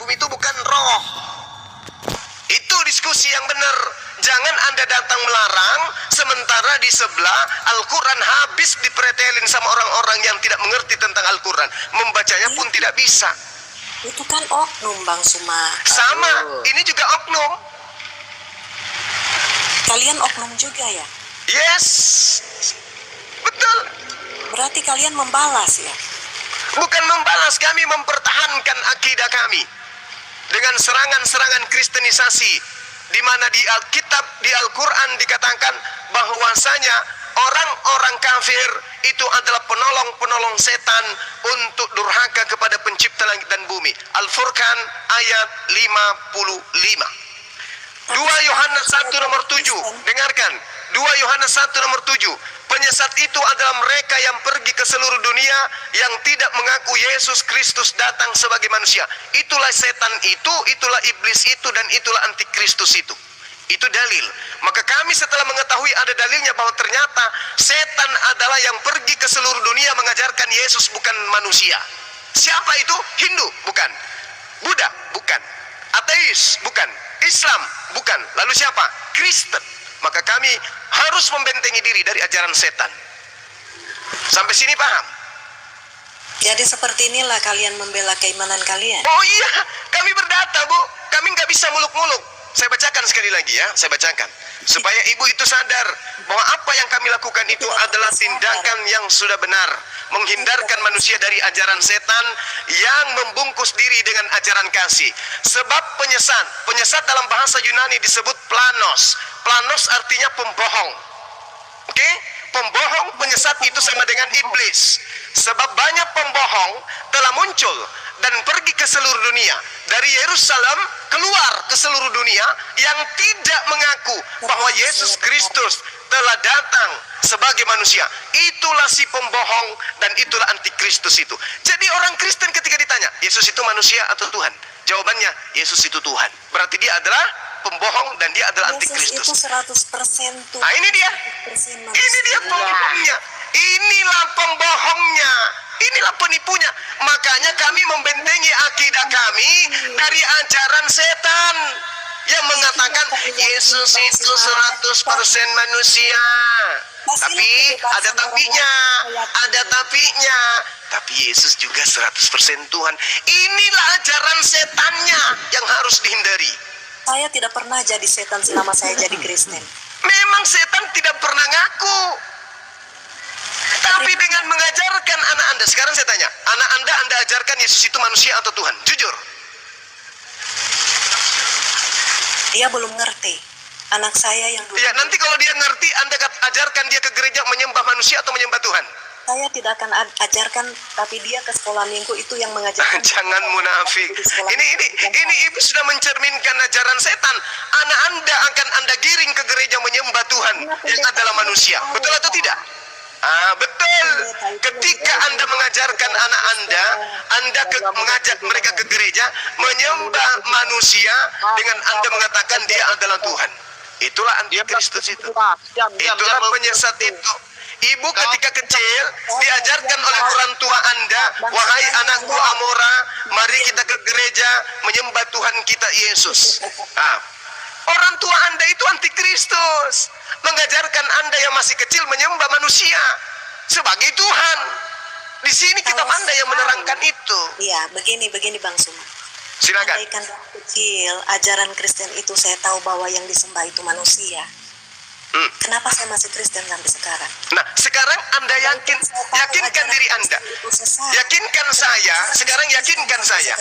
bumi itu bukan roh. Itu diskusi yang benar. Jangan Anda datang melarang, sementara di sebelah Al-Quran habis dipretelin sama orang-orang yang tidak mengerti tentang Al-Quran. Membacanya pun tidak bisa. Itu kan oknum, Bang Suma. Sama, ini juga oknum. Kalian oknum juga ya? Yes, betul. Berarti kalian membalas ya? Bukan membalas, kami mempertahankan akidah kami dengan serangan-serangan kristenisasi, di mana di Alkitab, di Al-Quran dikatakan bahwasanya orang-orang kafir itu adalah penolong-penolong setan untuk durhaka kepada pencipta langit dan bumi. Al-Furqan ayat 55. 2 Yohanes 1 nomor 7. Dengarkan. 2 Yohanes 1 nomor 7. Penyesat itu adalah mereka yang pergi ke seluruh dunia yang tidak mengaku Yesus Kristus datang sebagai manusia. Itulah setan itu, itulah iblis itu, dan itulah antikristus itu. Itu dalil. Maka kami setelah mengetahui ada dalilnya bahwa ternyata setan adalah yang pergi ke seluruh dunia mengajarkan Yesus bukan manusia. Siapa itu? Hindu? Bukan. Buddha? Bukan. Ateis? Bukan. Islam? Bukan. Lalu siapa? Kristen. Maka kami harus membentengi diri dari ajaran setan. Sampai sini paham? Jadi seperti inilah kalian membela keimanan kalian. Oh iya, kami berdata, Bu. Kami nggak bisa muluk-muluk. Saya bacakan sekali lagi ya, saya bacakan. Supaya ibu itu sadar bahwa apa yang kami lakukan itu adalah tindakan yang sudah benar. Menghindarkan manusia dari ajaran setan yang membungkus diri dengan ajaran kasih. Sebab penyesat dalam bahasa Yunani disebut planos. Planos artinya pembohong. Oke? Pembohong, penyesat itu sama dengan iblis. Sebab banyak pembohong telah muncul dan pergi ke seluruh dunia. Dari Yerusalem keluar ke seluruh dunia yang tidak mengaku bahwa Yesus Kristus telah datang sebagai manusia. Itulah si pembohong dan itulah antikristus itu. Jadi orang Kristen ketika ditanya, Yesus itu manusia atau Tuhan? Jawabannya, Yesus itu Tuhan. Berarti dia adalah pembohong dan dia adalah antikristus. Yesus itu 100% Tuhan. Nah ini dia. Ini dia pembohongnya. Inilah pembohongnya. Inilah penipunya. Makanya kami membentengi akidah kami dari ajaran setan yang mengatakan Yesus itu 100% manusia. Tapi ada tapinya, ada tapinya. Tapi Yesus juga 100% Tuhan. Inilah ajaran setannya yang harus dihindari. Saya tidak pernah jadi setan selama saya jadi Kristen. Memang setan tidak pernah ngaku. Tapi dengan mengajarkan anak Anda, sekarang saya tanya, anak Anda ajarkan Yesus itu manusia atau Tuhan? Jujur. Dia belum ngerti. Anak saya yang dulu. Ya, nanti kalau dia ngerti, Anda ajarkan dia ke gereja menyembah manusia atau menyembah Tuhan? Saya tidak akan ajarkan, tapi dia ke sekolah minggu itu yang mengajarkan. Jangan munafik. Ini ibu sudah mencerminkan ajaran setan. Anak Anda akan Anda giring ke gereja menyembah Tuhan yang adalah manusia. Betul atau tidak? Betul. Ketika Anda mengajarkan anak Anda mengajak mereka ke gereja menyembah manusia dengan Anda mengatakan dia adalah Tuhan. Itulah antikristus itu. Itulah penyesat itu. Ibu ketika kecil diajarkan oleh orang tua Anda, wahai anakku Amora, mari kita ke gereja menyembah Tuhan kita Yesus. Orang tua Anda itu antikristus, mengajarkan Anda yang masih kecil menyembah manusia sebagai Tuhan. Di sini kitab Anda yang menerangkan itu. Iya, begini Bang Suma. Silakan. Andaikan dari kecil ajaran Kristen itu saya tahu bahwa yang disembah itu manusia. Kenapa saya masih Kristen sampai sekarang? Nah, sekarang Anda yakinkan diri Anda. Yakinkan saya, sekarang yakinkan saya.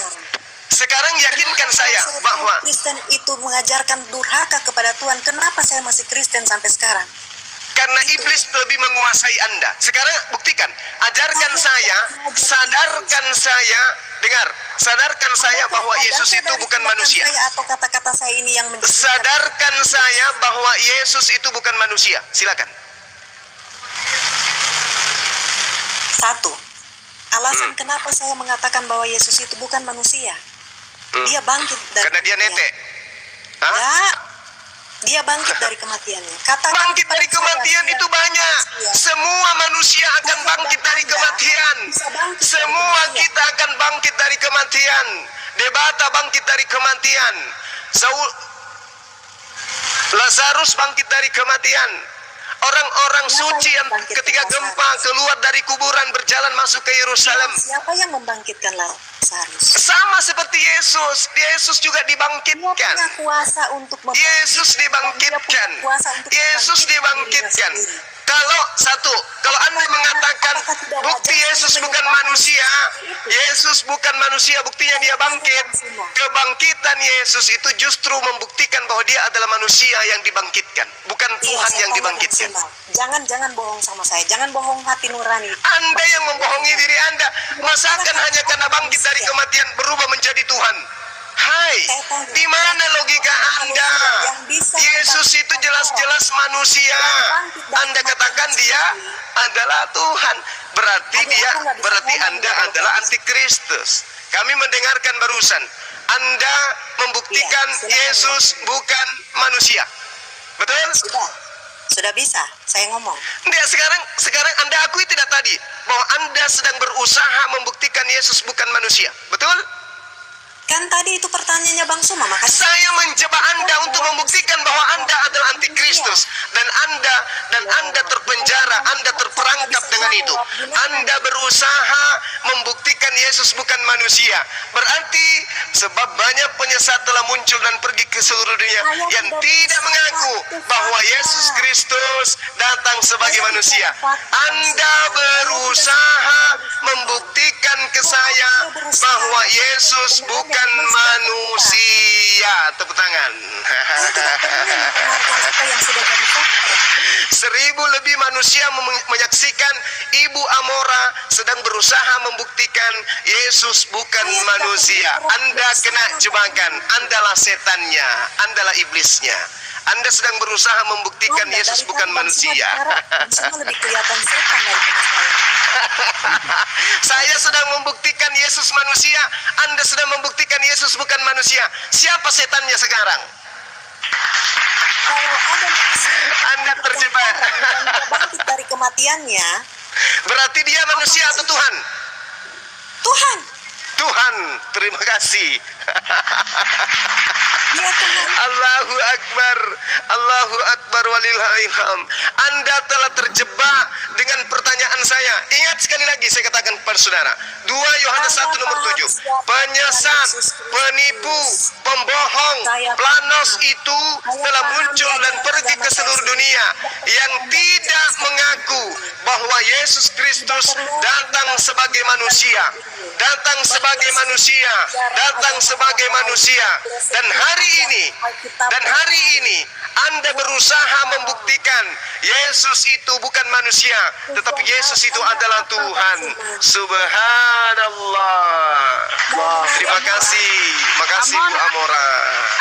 Sekarang yakinkan saya bahwa Kristen itu mengajarkan durhaka kepada Tuhan. Kenapa saya masih Kristen sampai sekarang? Karena iblis lebih menguasai Anda. Sekarang buktikan. Ajarkan saya, sadarkan saya, dengar, sadarkan saya bahwa Yesus itu bukan manusia. Atau kata-kata saya ini yang sadarkan saya bahwa Yesus itu bukan manusia. Silakan. Satu, alasan kenapa saya mengatakan bahwa Yesus itu bukan manusia. Dia bangkit dari karena dia netek. Ya, dia bangkit dari kematiannya. Bangkit dari kematian itu banyak. Semua manusia akan bangkit dari kematian. Semua kita akan bangkit dari kematian. Debata bangkit dari kematian. Saul, Lazarus bangkit dari kematian. Orang-orang suci yang ketika gempa keluar dari kuburan berjalan masuk ke Yerusalem. Siapa yang membangkitkan Lazarus? Sama seperti Yesus. Yesus juga Dia dibangkitkan. punya kuasa untuk Yesus Dia dibangkitkan. punya kuasa untuk Yesus membangkitkan dibangkitkan. dirinya sendiri. Kalau Anda mengatakan bukti Yesus bukan manusia, Yesus bukan manusia, buktinya dia bangkit. Kebangkitan Yesus itu justru membuktikan bahwa dia adalah manusia yang dibangkitkan, bukan Iya, Tuhan saya yang tahu, dibangkitkan. Bang Simal. Jangan bohong sama saya. Jangan bohong hati nurani. Anda yang membohongi diri Anda. Masakan hanya karena bangkit dari kematian berubah menjadi Tuhan? Hai, di mana logika Anda? Yesus itu jelas-jelas manusia. Anda katakan dia adalah Tuhan. Berarti Anda adalah antikristus. Kami mendengarkan barusan. Anda membuktikan Yesus bukan manusia. Betul? Sudah bisa saya ngomong. Dia sekarang Anda akui tidak tadi bahwa Anda sedang berusaha membuktikan Yesus bukan manusia. Betul? Kan tadi itu pertanyaannya Bang Suma, makanya Saya mencoba Anda untuk membuktikan bahwa Anda adalah antikristus dan Anda terpenjara, Anda terperangkap dengan itu. Anda berusaha membuktikan Yesus bukan manusia. Berarti sebab banyak penyesat telah muncul dan pergi ke seluruh dunia yang tidak mengaku bahwa Yesus Kristus datang sebagai manusia. Anda berusaha membuktikan ke saya bahwa Yesus bukan manusia. Tepuk tangan. apa yang sudah jadi fakta. 1000 lebih manusia menyaksikan Ibu Amora sedang berusaha membuktikan Yesus bukan manusia. Anda kena jebakan. Andalah setannya, andalah iblisnya. Anda sedang berusaha membuktikan Yesus bukan manusia. Lebih kelihatan setan daripada saya. Saya sedang membuktikan Yesus manusia. Anda sedang membuktikan Yesus bukan manusia. Siapa setannya sekarang? Kalau ada manusia Anda terjebak. dan dia bangkit dari kematiannya, Berarti dia manusia atau Tuhan? Tuhan, Tuhan, terima kasih. dia Tuhan. Allahu Akbar, Allahu Akbar walillahilham. Anda telah terjebak dengan pertanyaan saya. Ingat sekali lagi saya katakan kepada saudara, 2 Yohanes 1 nomor 7. Penyesat, penipu, pembohong, planos itu telah muncul dan pergi ke seluruh dunia yang tidak mengaku bahwa Yesus Kristus datang sebagai manusia. Datang sebagai manusia, datang sebagai manusia. Dan hari ini Anda berusaha membuktikan Yesus itu bukan manusia, tetapi Yesus itu adalah Tuhan. Subhanallah. Terima kasih. Makasih Bu Amora.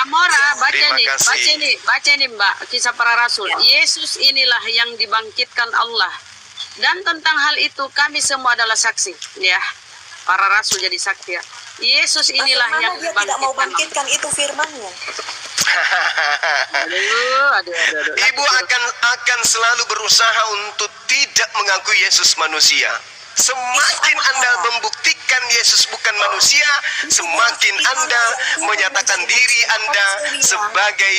Amora, baca Terima nih, kasih. baca nih Mbak, Kisah Para Rasul. Yesus inilah yang dibangkitkan Allah. Dan tentang hal itu kami semua adalah saksi, ya. Para rasul jadi saksi ya. Yesus inilah yang Bagaimana dia tidak mau dibangkitkan bangkitkan itu firman-Nya? Aduh. Ibu akan selalu berusaha untuk tidak mengakui Yesus manusia. Semakin Anda membuktikan Yesus bukan manusia, semakin Anda menyatakan diri Anda sebagai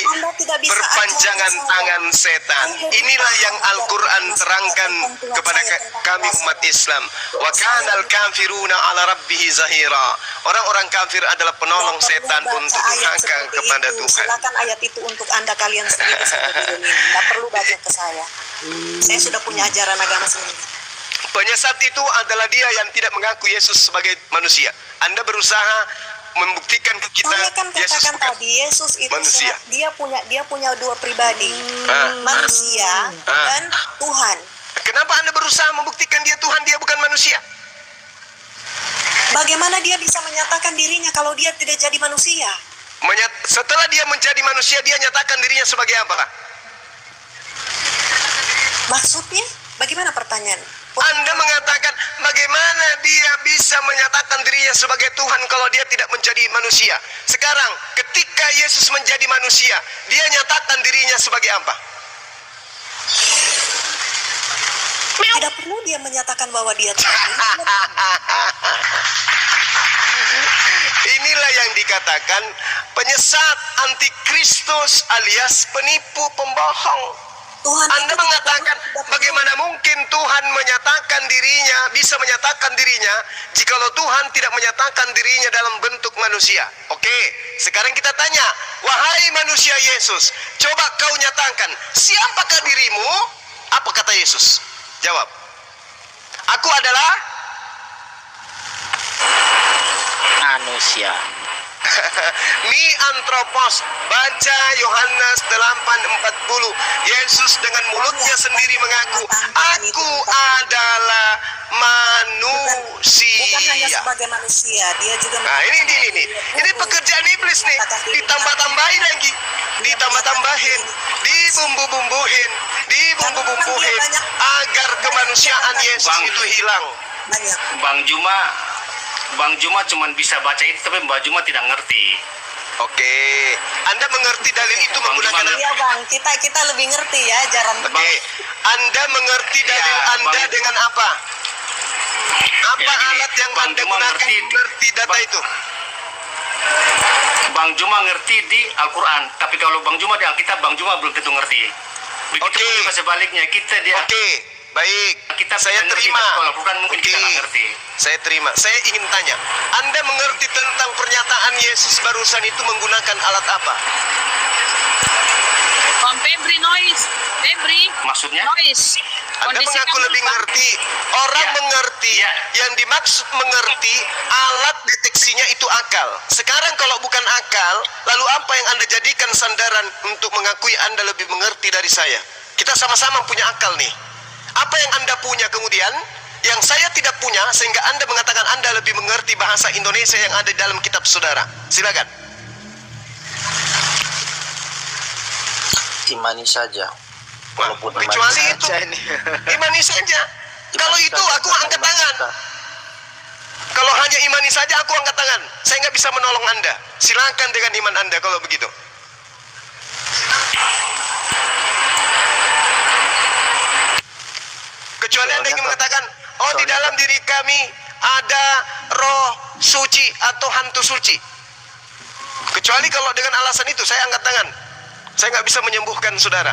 perpanjangan tangan setan. Inilah yang Al-Quran terangkan kepada kami umat Islam. Wa kanal kafiruna ala rabbihi zahira. Orang-orang kafir adalah penolong setan untuk durhaka kepada Tuhan. Silakan ayat itu untuk Anda kalian sendiri seperti ini. Tidak perlu baca ke saya. Saya sudah punya ajaran agama sendiri. Penyesat itu adalah dia yang tidak mengaku Yesus sebagai manusia. Anda berusaha membuktikan ke kita Saya kan Yesus katakan bukan tadi Yesus itu manusia. dia punya 2 pribadi, manusia dan Tuhan. Kenapa Anda berusaha membuktikan dia Tuhan, dia bukan manusia? Bagaimana dia bisa menyatakan dirinya kalau dia tidak jadi manusia? Setelah dia menjadi manusia, dia nyatakan dirinya sebagai apa? Maksudnya? Bagaimana pertanyaan? Anda mengatakan bagaimana dia bisa menyatakan dirinya sebagai Tuhan kalau dia tidak menjadi manusia. Sekarang ketika Yesus menjadi manusia, dia nyatakan dirinya sebagai apa? Tidak perlu dia menyatakan bahwa dia Tuhan. Inilah yang dikatakan penyesat, antikristus alias penipu, pembohong. Tuhan Anda itu mengatakan tidak bagaimana mungkin Tuhan menyatakan dirinya, bisa menyatakan dirinya jikalau Tuhan tidak menyatakan dirinya dalam bentuk manusia. Oke, sekarang kita tanya, wahai manusia Yesus, coba kau nyatakan, siapakah dirimu? Apa kata Yesus? Jawab. Aku adalah manusia. Mi antropos. Baca Yohanes 8:40. Yesus dengan mulutnya sendiri mengaku, aku adalah manusia. bukan hanya sebagai manusia, dia juga Nah, ini pekerjaan iblis nih. Ditambah-tambahin lagi, ditambah-tambahin, dibumbu-bumbuhin, agar kemanusiaan Yesus itu hilang. banyak. Bang Juma cuman bisa baca itu, tapi Mbak Juma tidak ngerti. Oke, Anda mengerti dalil itu menggunakan apa? Iya bang, kita lebih ngerti ya ajaran. Oke, Anda mengerti dalil Ya, Anda Bang. dengan apa? Apa Ya, gini, alat yang Bang Anda Juma gunakan ngerti. mengerti data Bang- itu? Bang Juma ngerti di Al-Quran, tapi kalau Bang Juma di Alkitab, Bang Juma belum tentu ngerti. Begitu Oke. juga sebaliknya, kita dia Oke, baik. kita Saya bisa ngerti, terima. tapi kalau Al-Quran mungkin kita nggak ngerti. Saya terima. Saya ingin tanya, Anda mengerti tentang pernyataan Yesus barusan itu menggunakan alat apa? Om Febri noise. Febri Maksudnya? noise. Anda Kondisikan mengaku lebih dulu, Bang. ngerti. Orang Ya. mengerti, Ya. yang dimaksud mengerti, alat deteksinya itu akal. Sekarang kalau bukan akal, lalu apa yang Anda jadikan sandaran untuk mengakui Anda lebih mengerti dari saya? Kita sama-sama punya akal nih. Apa yang Anda punya kemudian, yang saya tidak punya, sehingga Anda mengatakan Anda lebih mengerti bahasa Indonesia yang ada di dalam kitab saudara. Silakan. Imani saja. Wah, Walaupun kecuali imani itu, saja ini. imani saja. Kalau itu aku angkat tangan. Kita. Kalau hanya imani saja aku angkat tangan. Saya nggak bisa menolong Anda. Silakan dengan iman Anda kalau begitu. Kecuali Anda ingin mengatakan, oh di dalam diri kami ada roh suci atau hantu suci. Kecuali kalau dengan alasan itu saya angkat tangan. Saya nggak bisa menyembuhkan saudara.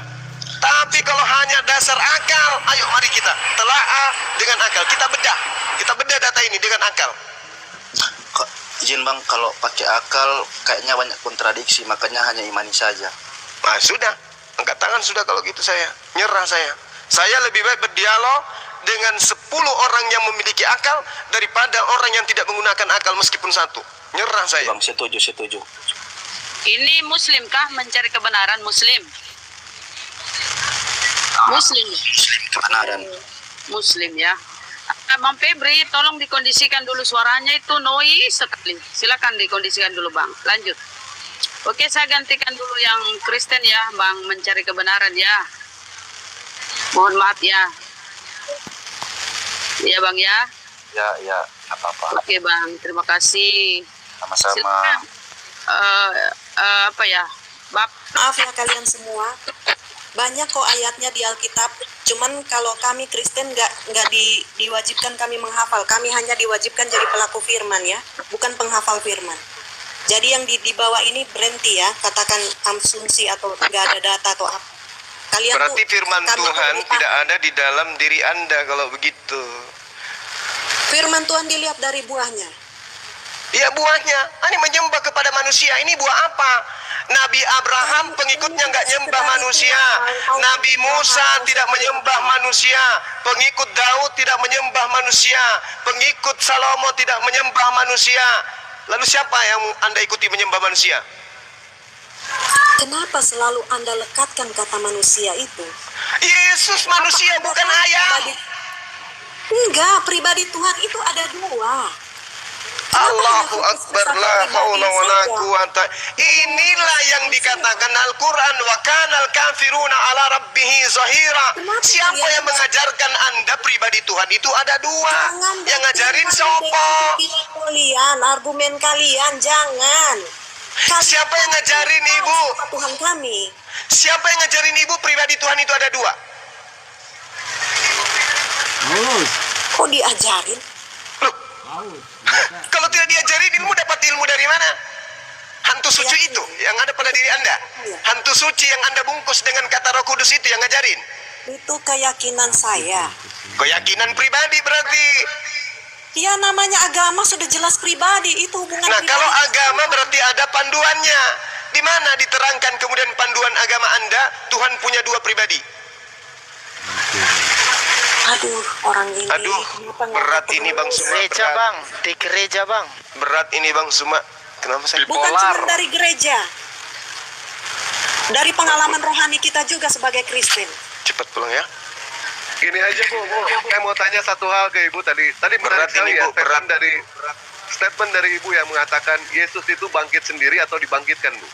Tapi kalau hanya dasar akal, ayo mari kita telaah dengan akal. Kita bedah data ini dengan akal. Kok, izin bang, kalau pakai akal kayaknya banyak kontradiksi, makanya hanya imani saja. Nah sudah, angkat tangan sudah kalau gitu saya. Nyerah saya. Saya lebih baik berdialog dengan 10 orang yang memiliki akal daripada orang yang tidak menggunakan akal meskipun satu. Nyerah saya. Bang, setuju. Ini Muslim kah mencari kebenaran Muslim? Muslim. Kebenaran. Muslim ya. Bang Febri, tolong dikondisikan dulu suaranya itu noise sekali. Silakan dikondisikan dulu Bang. Lanjut. Oke, saya gantikan dulu yang Kristen ya, Bang, mencari kebenaran ya. Mohon maaf ya. Iya Bang ya. Ya, apa-apa. Oke Bang, terima kasih. Sama-sama. Silakan. Apa ya? Bab Maaf ya kalian semua. Banyak kok ayatnya di Alkitab. Cuman kalau kami Kristen nggak diwajibkan kami menghafal. Kami hanya diwajibkan jadi pelaku firman ya, bukan penghafal firman. Jadi yang di bawah ini berhenti ya, katakan asumsi atau nggak ada data atau apa. Kalian Berarti tuh, firman kami Tuhan tuh tidak dipaham. ada di dalam diri Anda kalau begitu. Firman Tuhan dilihat dari buahnya. Ya buahnya, ini menyembah kepada manusia. Ini buah apa? Nabi Abraham pengikutnya nggak nyembah manusia. Nabi Musa tidak menyembah manusia. Pengikut Daud tidak menyembah manusia. Pengikut Salomo tidak menyembah manusia. Lalu siapa yang Anda ikuti menyembah manusia? Kenapa selalu Anda lekatkan kata manusia itu? Yesus manusia bukan ayam. Enggak, pribadi Tuhan itu ada dua. Allahu Akbar, la haula wala quwata. Inilah yang dikatakan Al-Quran, wa kanal kafiruna ala rabbihi zahira. Siapa yang mengajarkan Anda pribadi Tuhan itu ada dua? Yang ngajarin sopo? Kalian, argumen kalian jangan. Siapa yang ngajarin ibu? Siapa Tuhan kami? Siapa yang ngajarin ibu pribadi Tuhan itu ada dua? Kok diajarin? Loh, Kalau tidak diajarin ilmu, dapat ilmu dari mana? Hantu suci itu yang ada pada diri Anda. Hantu suci yang Anda bungkus dengan kata Roh Kudus itu yang ngajarin. Itu keyakinan saya. Keyakinan pribadi berarti. Ya namanya agama sudah jelas pribadi, itu hubungan Nah, pribadi. kalau agama berarti ada panduannya. Di mana diterangkan kemudian panduan agama Anda, Tuhan punya dua pribadi? Aduh, orang ini. Aduh, kenapa nggak berat ketemu? ini Bang Suma. Gereja Berat. bang, di gereja bang. Berat ini Bang Suma. Kenapa saya? Bukan cuma dari gereja. Dari pengalaman rohani kita juga sebagai Kristen. Cepat pulang ya. Gini aja Bu, saya mau tanya satu hal ke Ibu tadi. Tadi Berat menarik sekali ini, ya Bu, berat. statement dari Ibu yang mengatakan Yesus itu bangkit sendiri atau dibangkitkan, Bu.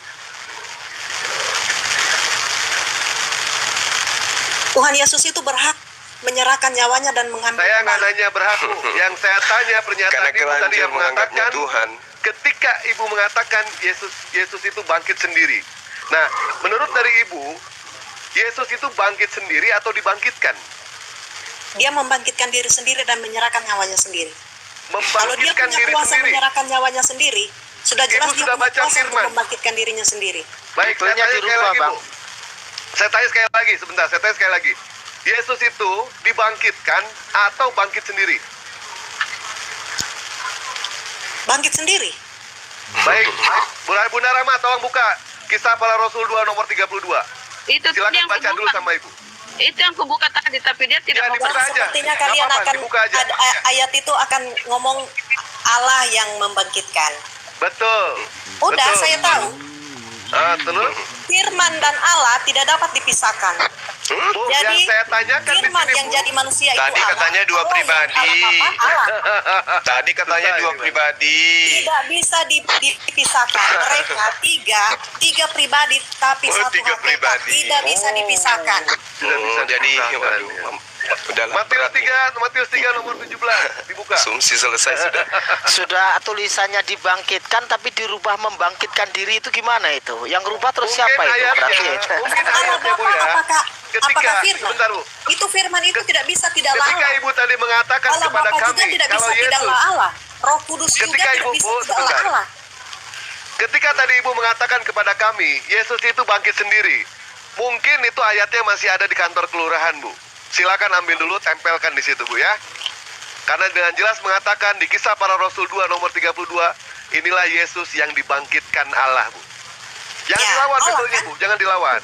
Tuhan Yesus itu berhak menyerahkan nyawanya dan mengambil Saya nggak kembali. nanya berhak, Bu. Yang saya tanya pernyataan Karena Ibu tadi kelanjur yang menganggapnya mengatakan Tuhan. ketika Ibu mengatakan Yesus itu bangkit sendiri. Nah, menurut dari Ibu, Yesus itu bangkit sendiri atau dibangkitkan? Dia membangkitkan diri sendiri dan menyerahkan nyawanya sendiri. Kalau dia Membangkitkan punya diri kuasa sendiri. menyerahkan nyawanya sendiri, sudah Ibu jelas dia sudah punya baca kuasa untuk firman. membangkitkan dirinya sendiri. Baik, saya Titelnya tanya sekali dirubah, lagi, Bang. Bu. Saya tanya sekali lagi, sebentar. Saya tanya sekali lagi. Yesus itu dibangkitkan atau bangkit sendiri? Bangkit sendiri. Baik, Bunda Rama, tolong buka Kisah Para Rasul 2 nomor 32. Itu Silakan yang baca dulu kubuka. sama Ibu. Itu yang kubuka tadi, tapi dia tidak Ya, mau dibuka baca. aja. Sepertinya Nggak kalian apa-apa, akan dibuka aja. ayat itu akan ngomong Allah yang membangkitkan. Betul. Udah, Betul. saya tahu. Terus? Firman dan Allah tidak dapat dipisahkan. Bu, Jadi yang saya tanyakan di firman sini, yang Bu. jadi manusia itu Tadi Allah. katanya dua Allah yang pribadi. Allah, Allah. Tadi katanya Susah dua ini, Bang. pribadi. Tidak bisa dipisahkan. Mereka tiga pribadi tapi Oh, satu tiga hakikat. pribadi. Tidak bisa dipisahkan. Tidak bisa Jadi dipisahkan. waduh, udahlah. Matius 3 nomor 17 dibuka. Asumsi selesai sudah. Sudah tulisannya dibangkitkan tapi dirubah membangkitkan diri itu gimana itu? Yang rubah terus Mungkin siapa itu ayatnya, berarti? mungkin Allah ayatnya, Bu, Bapa, ya. apakah firman? Sebentar, Bu. Itu firman itu tidak bisa tidak Ketika Allah. Ibu tadi mengatakan Allah kepada Bapa juga kami tidak kalau bisa tidak Yesus, Allah. Roh Kudus juga Ketika tidak Ibu, bisa Bu, tidak sebentar. Allah. ketika tadi Ibu mengatakan kepada kami Yesus itu bangkit sendiri, mungkin itu ayatnya masih ada di kantor kelurahan, Bu. Silakan ambil dulu, tempelkan di situ, Bu, ya. Karena dengan jelas mengatakan di Kisah Para Rasul 2 nomor 32, inilah Yesus yang dibangkitkan Allah, Bu. Jangan Ya, dilawan Allah, Bibelnya, kan? Bu. Jangan dilawan.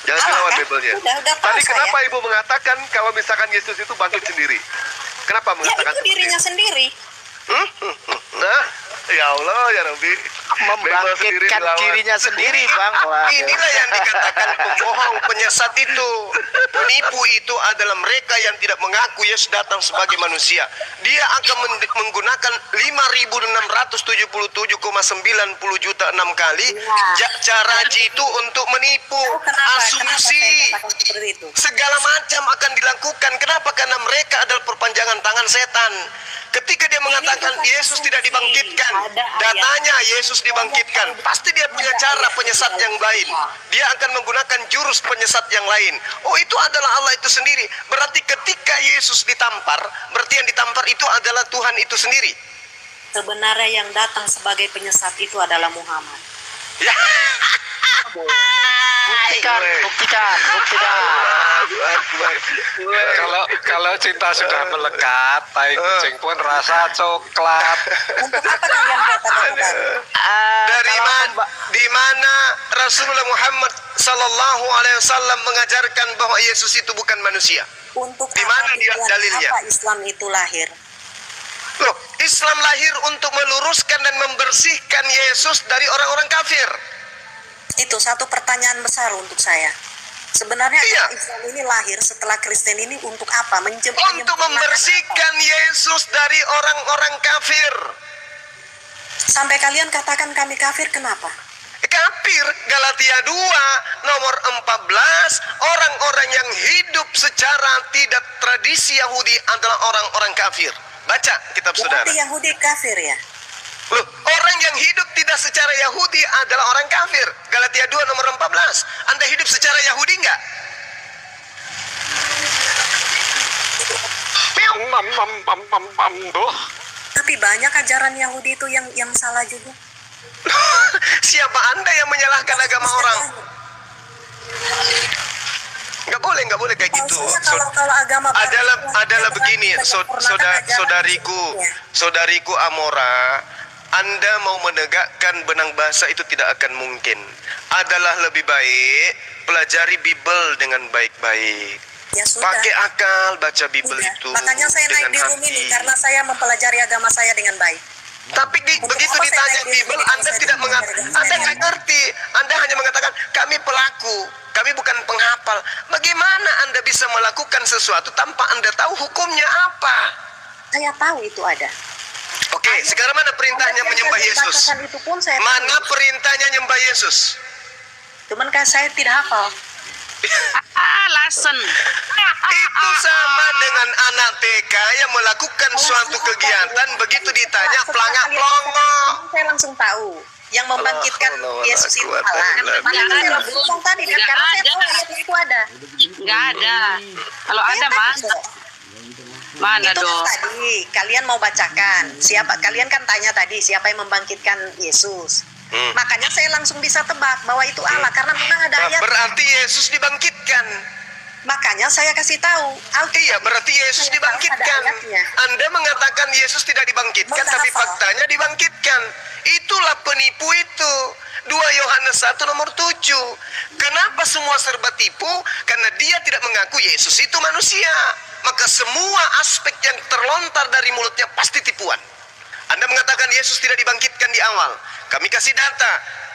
Jangan Allah, dilawan kan? Bibelnya. Udah tahu Tadi saya. kenapa Ibu mengatakan kalau misalkan Yesus itu bangkit sendiri? Kenapa Ya mengatakan itu seperti dirinya itu? sendiri. Nah, ya Allah, ya Rabbi. Bibel sendiri Membangkitkan dilawan. dirinya sendiri, Bang. Wah, Inilah yang dikatakan pembohong, penyesat itu. Penipu itu adalah mereka yang tidak mengaku Yesus datang sebagai manusia. Dia akan menggunakan 5.677,90 juta 6 kali cara jitu untuk menipu, Oh, kenapa asumsi. saya katakan seperti itu? Segala macam akan dilakukan. Kenapa? Karena mereka adalah perpanjangan tangan setan. Ketika dia mengatakan bukan Yesus tidak asumsi. dibangkitkan, Ada ayat. datanya Yesus dibangkitkan. Pasti dia punya cara penyesat yang lain. Dia akan menggunakan jurus penyesat yang lain. Oh, itu adalah Allah itu sendiri. Berarti ketika Yesus ditampar, berarti yang ditampar itu adalah Tuhan itu sendiri. Sebenarnya yang datang sebagai penyesat itu adalah Muhammad. Ya. buktikan. Kalau cinta sudah melekat, tai kucing pun rasa coklat. Untuk apa kalian katakan? Di mana Rasulullah Muhammad sallallahu alaihi wasallam mengajarkan bahwa Yesus itu bukan manusia? Untuk Di mana apa dia tujuan dalilnya? apa Islam itu lahir? Loh, Islam lahir untuk meluruskan dan membersihkan Yesus dari orang-orang kafir. Itu satu pertanyaan besar untuk saya. Sebenarnya Iya. Islam ini lahir setelah Kristen ini untuk apa? Untuk membersihkan Yesus dari orang-orang kafir. Sampai kalian katakan kami kafir, kenapa? Kafir, Galatia 2 nomor 14, orang-orang yang hidup secara tidak tradisi Yahudi adalah orang-orang kafir. Baca kitab saudara. Berarti Yahudi kafir ya? Loh, orang yang hidup tidak secara Yahudi adalah orang kafir. Galatia 2 nomor 14. Anda hidup secara Yahudi enggak? Tapi banyak ajaran Yahudi itu yang salah juga. Siapa Anda yang menyalahkan agama orang? Nggak boleh kayak gitu. Maksudnya kalau agama Adalah begini, saudariku Amora, Anda mau menegakkan benang bahasa itu tidak akan mungkin. Adalah lebih baik pelajari Bible dengan baik-baik. Ya sudah. Pakai akal baca Bible Iya. itu Makanya saya naik dengan di room hati. ini karena saya mempelajari agama saya dengan baik. Tapi begitu apa ditanya saya naik di Bible, sini? Anda Saya tidak tidak Anda nggak ngerti. Anda hanya mengatakan kami pelaku, kami bukan penghafal. Bagaimana Anda bisa melakukan sesuatu tanpa Anda tahu hukumnya apa? Saya tahu itu ada. Oke, sekarang mana perintahnya Ayat yang menyembah saya Yesus? bacakan itu pun saya Mana tahu. perintahnya menyembah Yesus? Cuman kan saya tidak hafal. Alasan. Itu sama dengan anak TK yang melakukan suatu kegiatan, begitu ditanya pelangak pelongo. Saya langsung tahu yang membangkitkan Yesus itu Allah. Makanya saya langsung ngomong tadi kan Nggak karena saya ada. tahu ayat itu ada. Nggak ada. Kalau ada Saya tahu mana? kok. Mana Itu kan dong? tadi kalian mau bacakan siapa, kalian kan tanya tadi siapa yang membangkitkan Yesus. Makanya saya langsung bisa tebak bahwa itu Allah karena memang ada Nah, ayat. berarti Yesus dibangkitkan. Makanya saya kasih tahu. Iya, berarti Yesus Saya tahu dibangkitkan. ada ayatnya. Anda mengatakan Yesus tidak dibangkitkan, Mau tapi hafal. faktanya dibangkitkan. Itulah penipu itu. 2 Yohanes 1 nomor 7. Kenapa semua serba tipu? Karena dia tidak mengaku Yesus itu manusia. Maka semua aspek yang terlontar dari mulutnya pasti tipuan. Anda mengatakan Yesus tidak dibangkitkan di awal. Kami kasih data.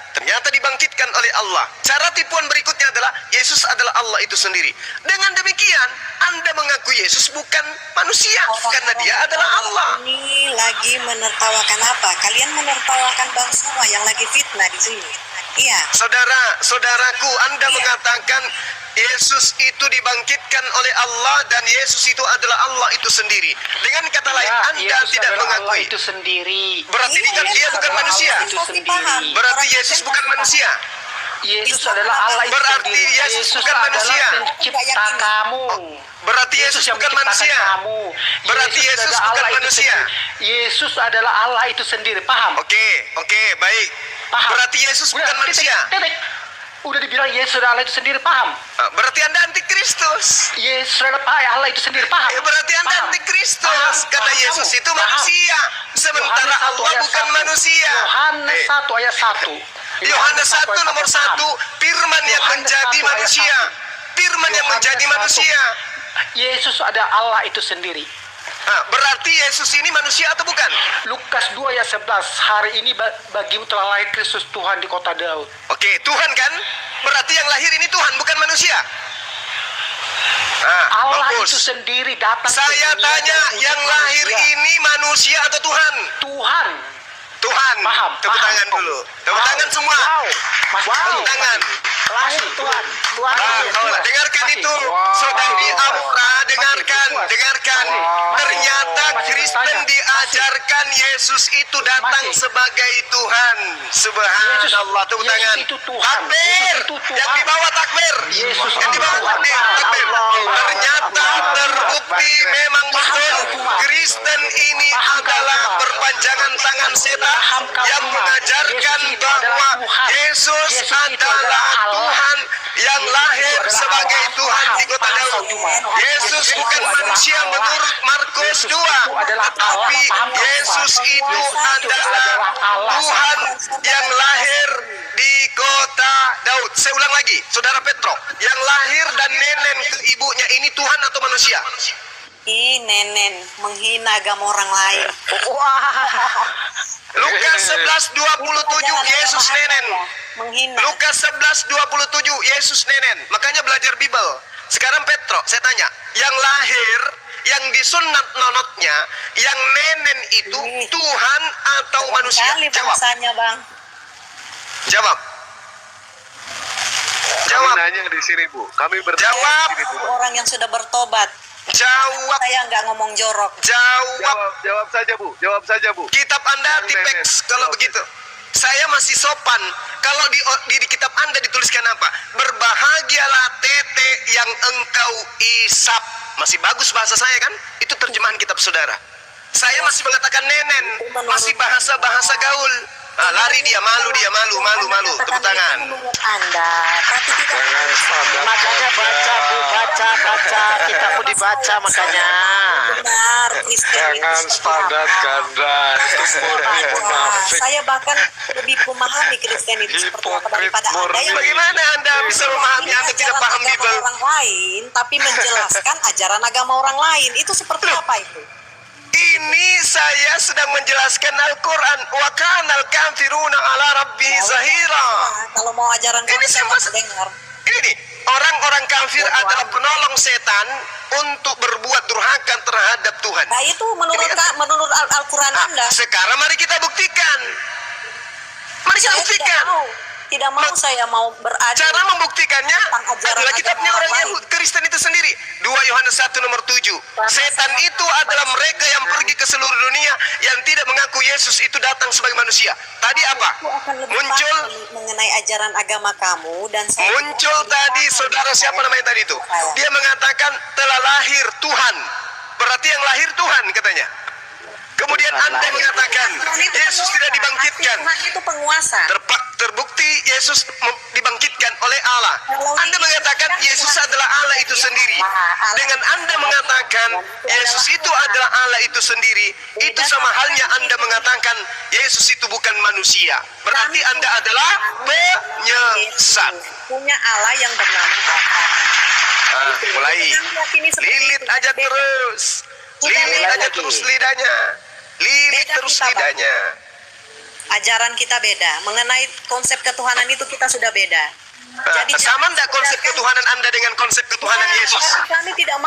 Ternyata dibangkitkan oleh Allah. Cara tipuan berikutnya adalah Yesus adalah Allah itu sendiri. Dengan demikian, Anda mengaku Yesus bukan manusia karena dia adalah Allah. Ini lagi menertawakan apa? Kalian menertawakan bang semua yang lagi fitnah di sini. Iya. Saudaraku, Anda mengatakan Yesus itu dibangkitkan oleh Allah dan Yesus itu adalah Allah itu sendiri. Dengan kata lain, Anda tidak mengakui. itu sendiri. Berarti dia bukan manusia. itu sendiri. Berarti Yesus bukan manusia. Yesus adalah Allah itu Berarti sendiri. Yesus bukan manusia. adalah pencipta kamu. Berarti Yesus yang bukan menciptakan manusia. kamu. Berarti Yesus adalah bukan Allah itu manusia. sendiri. Yesus adalah Allah itu sendiri. Paham? Oke, baik. Paham? Berarti Yesus bukan Udah, manusia. titik. Udah dibilang Yesus adalah Allah itu sendiri. Paham? Berarti Anda antikristus. Yesus adalah Allah itu sendiri. Paham? Berarti Anda Paham? antikristus Paham? karena Paham Yesus kamu? itu Paham? manusia, sementara Yohanes 1 Allah ayat bukan 1. manusia. Yohanes 1 ayat 1. Yohanes 1 nomor 1, firman yang Yohanes menjadi 1 ayat manusia. 1. Firman yang Yohanes menjadi 1. manusia. Yesus ada Allah itu sendiri. Berarti Yesus ini manusia atau bukan? Lukas 2 ayat 11. Hari ini bagimu telah lahir Kristus Tuhan di kota Daud. Oke, Tuhan kan? Berarti yang lahir ini Tuhan, bukan manusia. Allah Bagus. itu sendiri datang ke Saya dunia tanya, dan yang wujud lahir manusia. ini manusia atau Tuhan? Tuhan. Tuhan. Paham? Tepuk Paham. tangan dulu. Tepuk Wow. tangan semua. Wow. Mas Tepuk tangan. Lahir Tuhan. Tuhan. Dengarkan Masih. itu, Wow. saudari Amora, dengarkan, Masih. dengarkan. Wow. Ternyata Masih Kristen bertanya. diajarkan Yesus itu datang Masih. sebagai Tuhan. Subhanallah, tepuk Yesus tangan. itu Tuhan. Takbir. Yesus itu Tuhan. Yang di bawah takbir. Yesus Yang di bawah itu Tuhan. takbir. Takbir. Allah. Ternyata Allah. terbukti memang betul Tuhan. Kristen ini Paham adalah Tuhan. perpanjangan tangan setan Paham yang Tuhan. mengajarkan Yesus itu bahwa adalah Tuhan. Yesus Yesus itu adalah adalah Allah. Tuhan yang Yesus lahir itu adalah sebagai Allah. Tuhan di kota Paham Daud. Tuhan. Yesus Yesus bukan itu adalah manusia Allah. menurut Markus Yesus 2. itu adalah Allah. Tapi Paham Tuhan. Yesus itu Yesus itu adalah adalah Allah. Tuhan yang lahir di kota Daud. Saya ulang lagi, Saudara Petro, yang lahir dan nenen ke ibunya ini Tuhan atau manusia? Ih, nenen menghina agama orang lain. Lukas 11:27 Yesus nenen. Menghina. Lukas 11:27 Yesus nenen. Makanya belajar Bible. Sekarang Petro, saya tanya, yang lahir, yang disunat nonotnya, yang nenen itu Tuhan atau manusia? Kali Jawab. bahasanya, Bang. Jawab. Kami Jawab. nanya di sini, Bu. Kami bertanya Jawab. di sini, Bu. Orang yang sudah bertobat. Jawab. Saya nggak ngomong jorok. Jawab. Jawab saja, Bu. Jawab saja, Bu. Kitab Anda Yang tipeks nenen. kalau Jawab begitu. Saya masih sopan. Kalau di kitab Anda dituliskan apa? Berbahagialah tete yang engkau isap. Masih bagus bahasa saya kan? Itu terjemahan kitab saudara. Saya masih mengatakan nenen, masih bahasa-bahasa gaul. Lari dia, malu. Tepuk tangan. Menurut Anda, tapi tidak Jangan standar Makanya baca Bu, baca kitabmu dibaca makanya. benar Kristen itu Jangan seperti standar apa. ganda. Itu murni Baca. munafik. Saya bahkan lebih memahami Kristen itu seperti apa Hipokrit daripada Anda murni. yang Bagaimana Anda bisa memahami Anda tidak ajaran paham agama Bible? orang lain, tapi menjelaskan ajaran agama orang lain. Itu seperti apa itu? Ini saya sedang menjelaskan Al-Quran. Wa kanal kafiruna ala rabbi zahira. Nah, kalau mau ajaran Ini kami saya saya mau mas- dengar. Ini nih, orang-orang kafir adalah penolong setan untuk berbuat durhaka terhadap Tuhan. Nah itu menurut Al-Quran Nah, Anda. sekarang mari kita buktikan. Mari kita Saya buktikan. tidak mau saya mau beradu. Cara membuktikannya Tentang ajaran adalah kitabnya agama orang lain. Yahudi Kristen itu sendiri. 2 Yohanes 1 nomor 7. Setan itu adalah mereka yang pergi ke seluruh dunia yang tidak mengaku Yesus itu datang sebagai manusia. Tadi apa? Aku akan lebih Muncul paham mengenai ajaran agama kamu dan saya muncul tadi saudara siapa namanya tadi itu? Dia mengatakan telah lahir Tuhan. Berarti yang lahir Tuhan katanya. Kemudian Anda mengatakan Yesus tidak dibangkitkan. Tuhan itu penguasa. Terbukti Yesus dibangkitkan oleh Allah. Anda mengatakan Yesus adalah Allah itu sendiri. Dengan Anda mengatakan Yesus itu adalah Allah itu sendiri, itu sama halnya Anda mengatakan Yesus itu bukan manusia. Berarti Anda adalah penyesat. Punya Allah yang bernama Bapa. Mulai lilit aja terus. Lilit aja terus lidahnya. Lilit terus lidahnya. Ajaran kita beda. Mengenai konsep ketuhanan itu kita sudah beda. Sama enggak konsep ketuhanan Anda dengan konsep ketuhanan Yesus? Kami tidak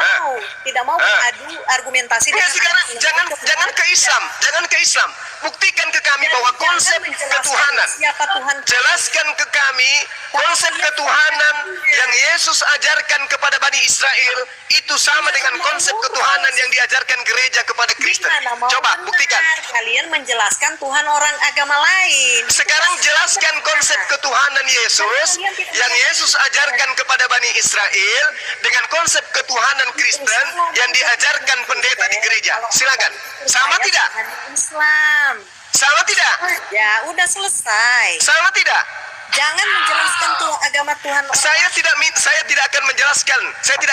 mau beradu argumentasi. Ya, sekarang jangan ke Islam. Buktikan ke kami bahwa konsep ketuhanan. Siapa Tuhan? Jelaskan ke kami konsep ketuhanan yang Yesus ajarkan kepada Bani Israel itu sama dengan konsep ketuhanan yang diajarkan gereja kepada Kristen. Gimana mau Coba buktikan. kalian menjelaskan Tuhan orang agama lain. Sekarang jelaskan konsep ketuhanan Yesus yang Yesus ajarkan kepada Bani Israel dengan konsep ketuhanan Kristen yang diajarkan pendeta di gereja. Silakan. Sama tidak? Islam. Sama tidak? Ya, udah selesai. Sama tidak? Jangan menjelaskan agama Tuhan orang Saya tidak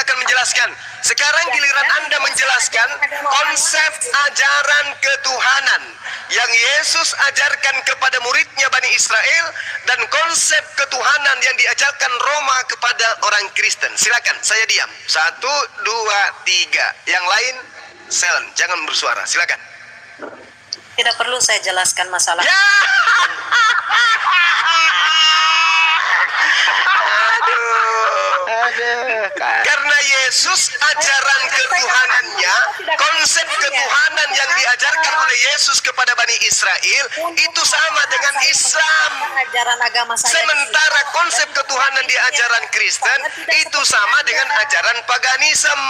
akan menjelaskan. Sekarang giliran Anda menjelaskan konsep ajaran ketuhanan yang Yesus ajarkan kepada muridnya Bani Israel dan konsep ketuhanan yang diajarkan Roma kepada orang Kristen. Silakan, saya diam. 1, 2, 3. Yang lain, silent, jangan bersuara. Silakan. Tidak perlu saya jelaskan masalah. Ya. Karena Yesus ajaran ketuhanannya, konsep ketuhanan yang diajarkan oleh Yesus kepada Bani Israel itu sama dengan Islam. Ajaran agama saya. Sementara konsep ketuhanan di ajaran Kristen itu sama dengan ajaran paganisme,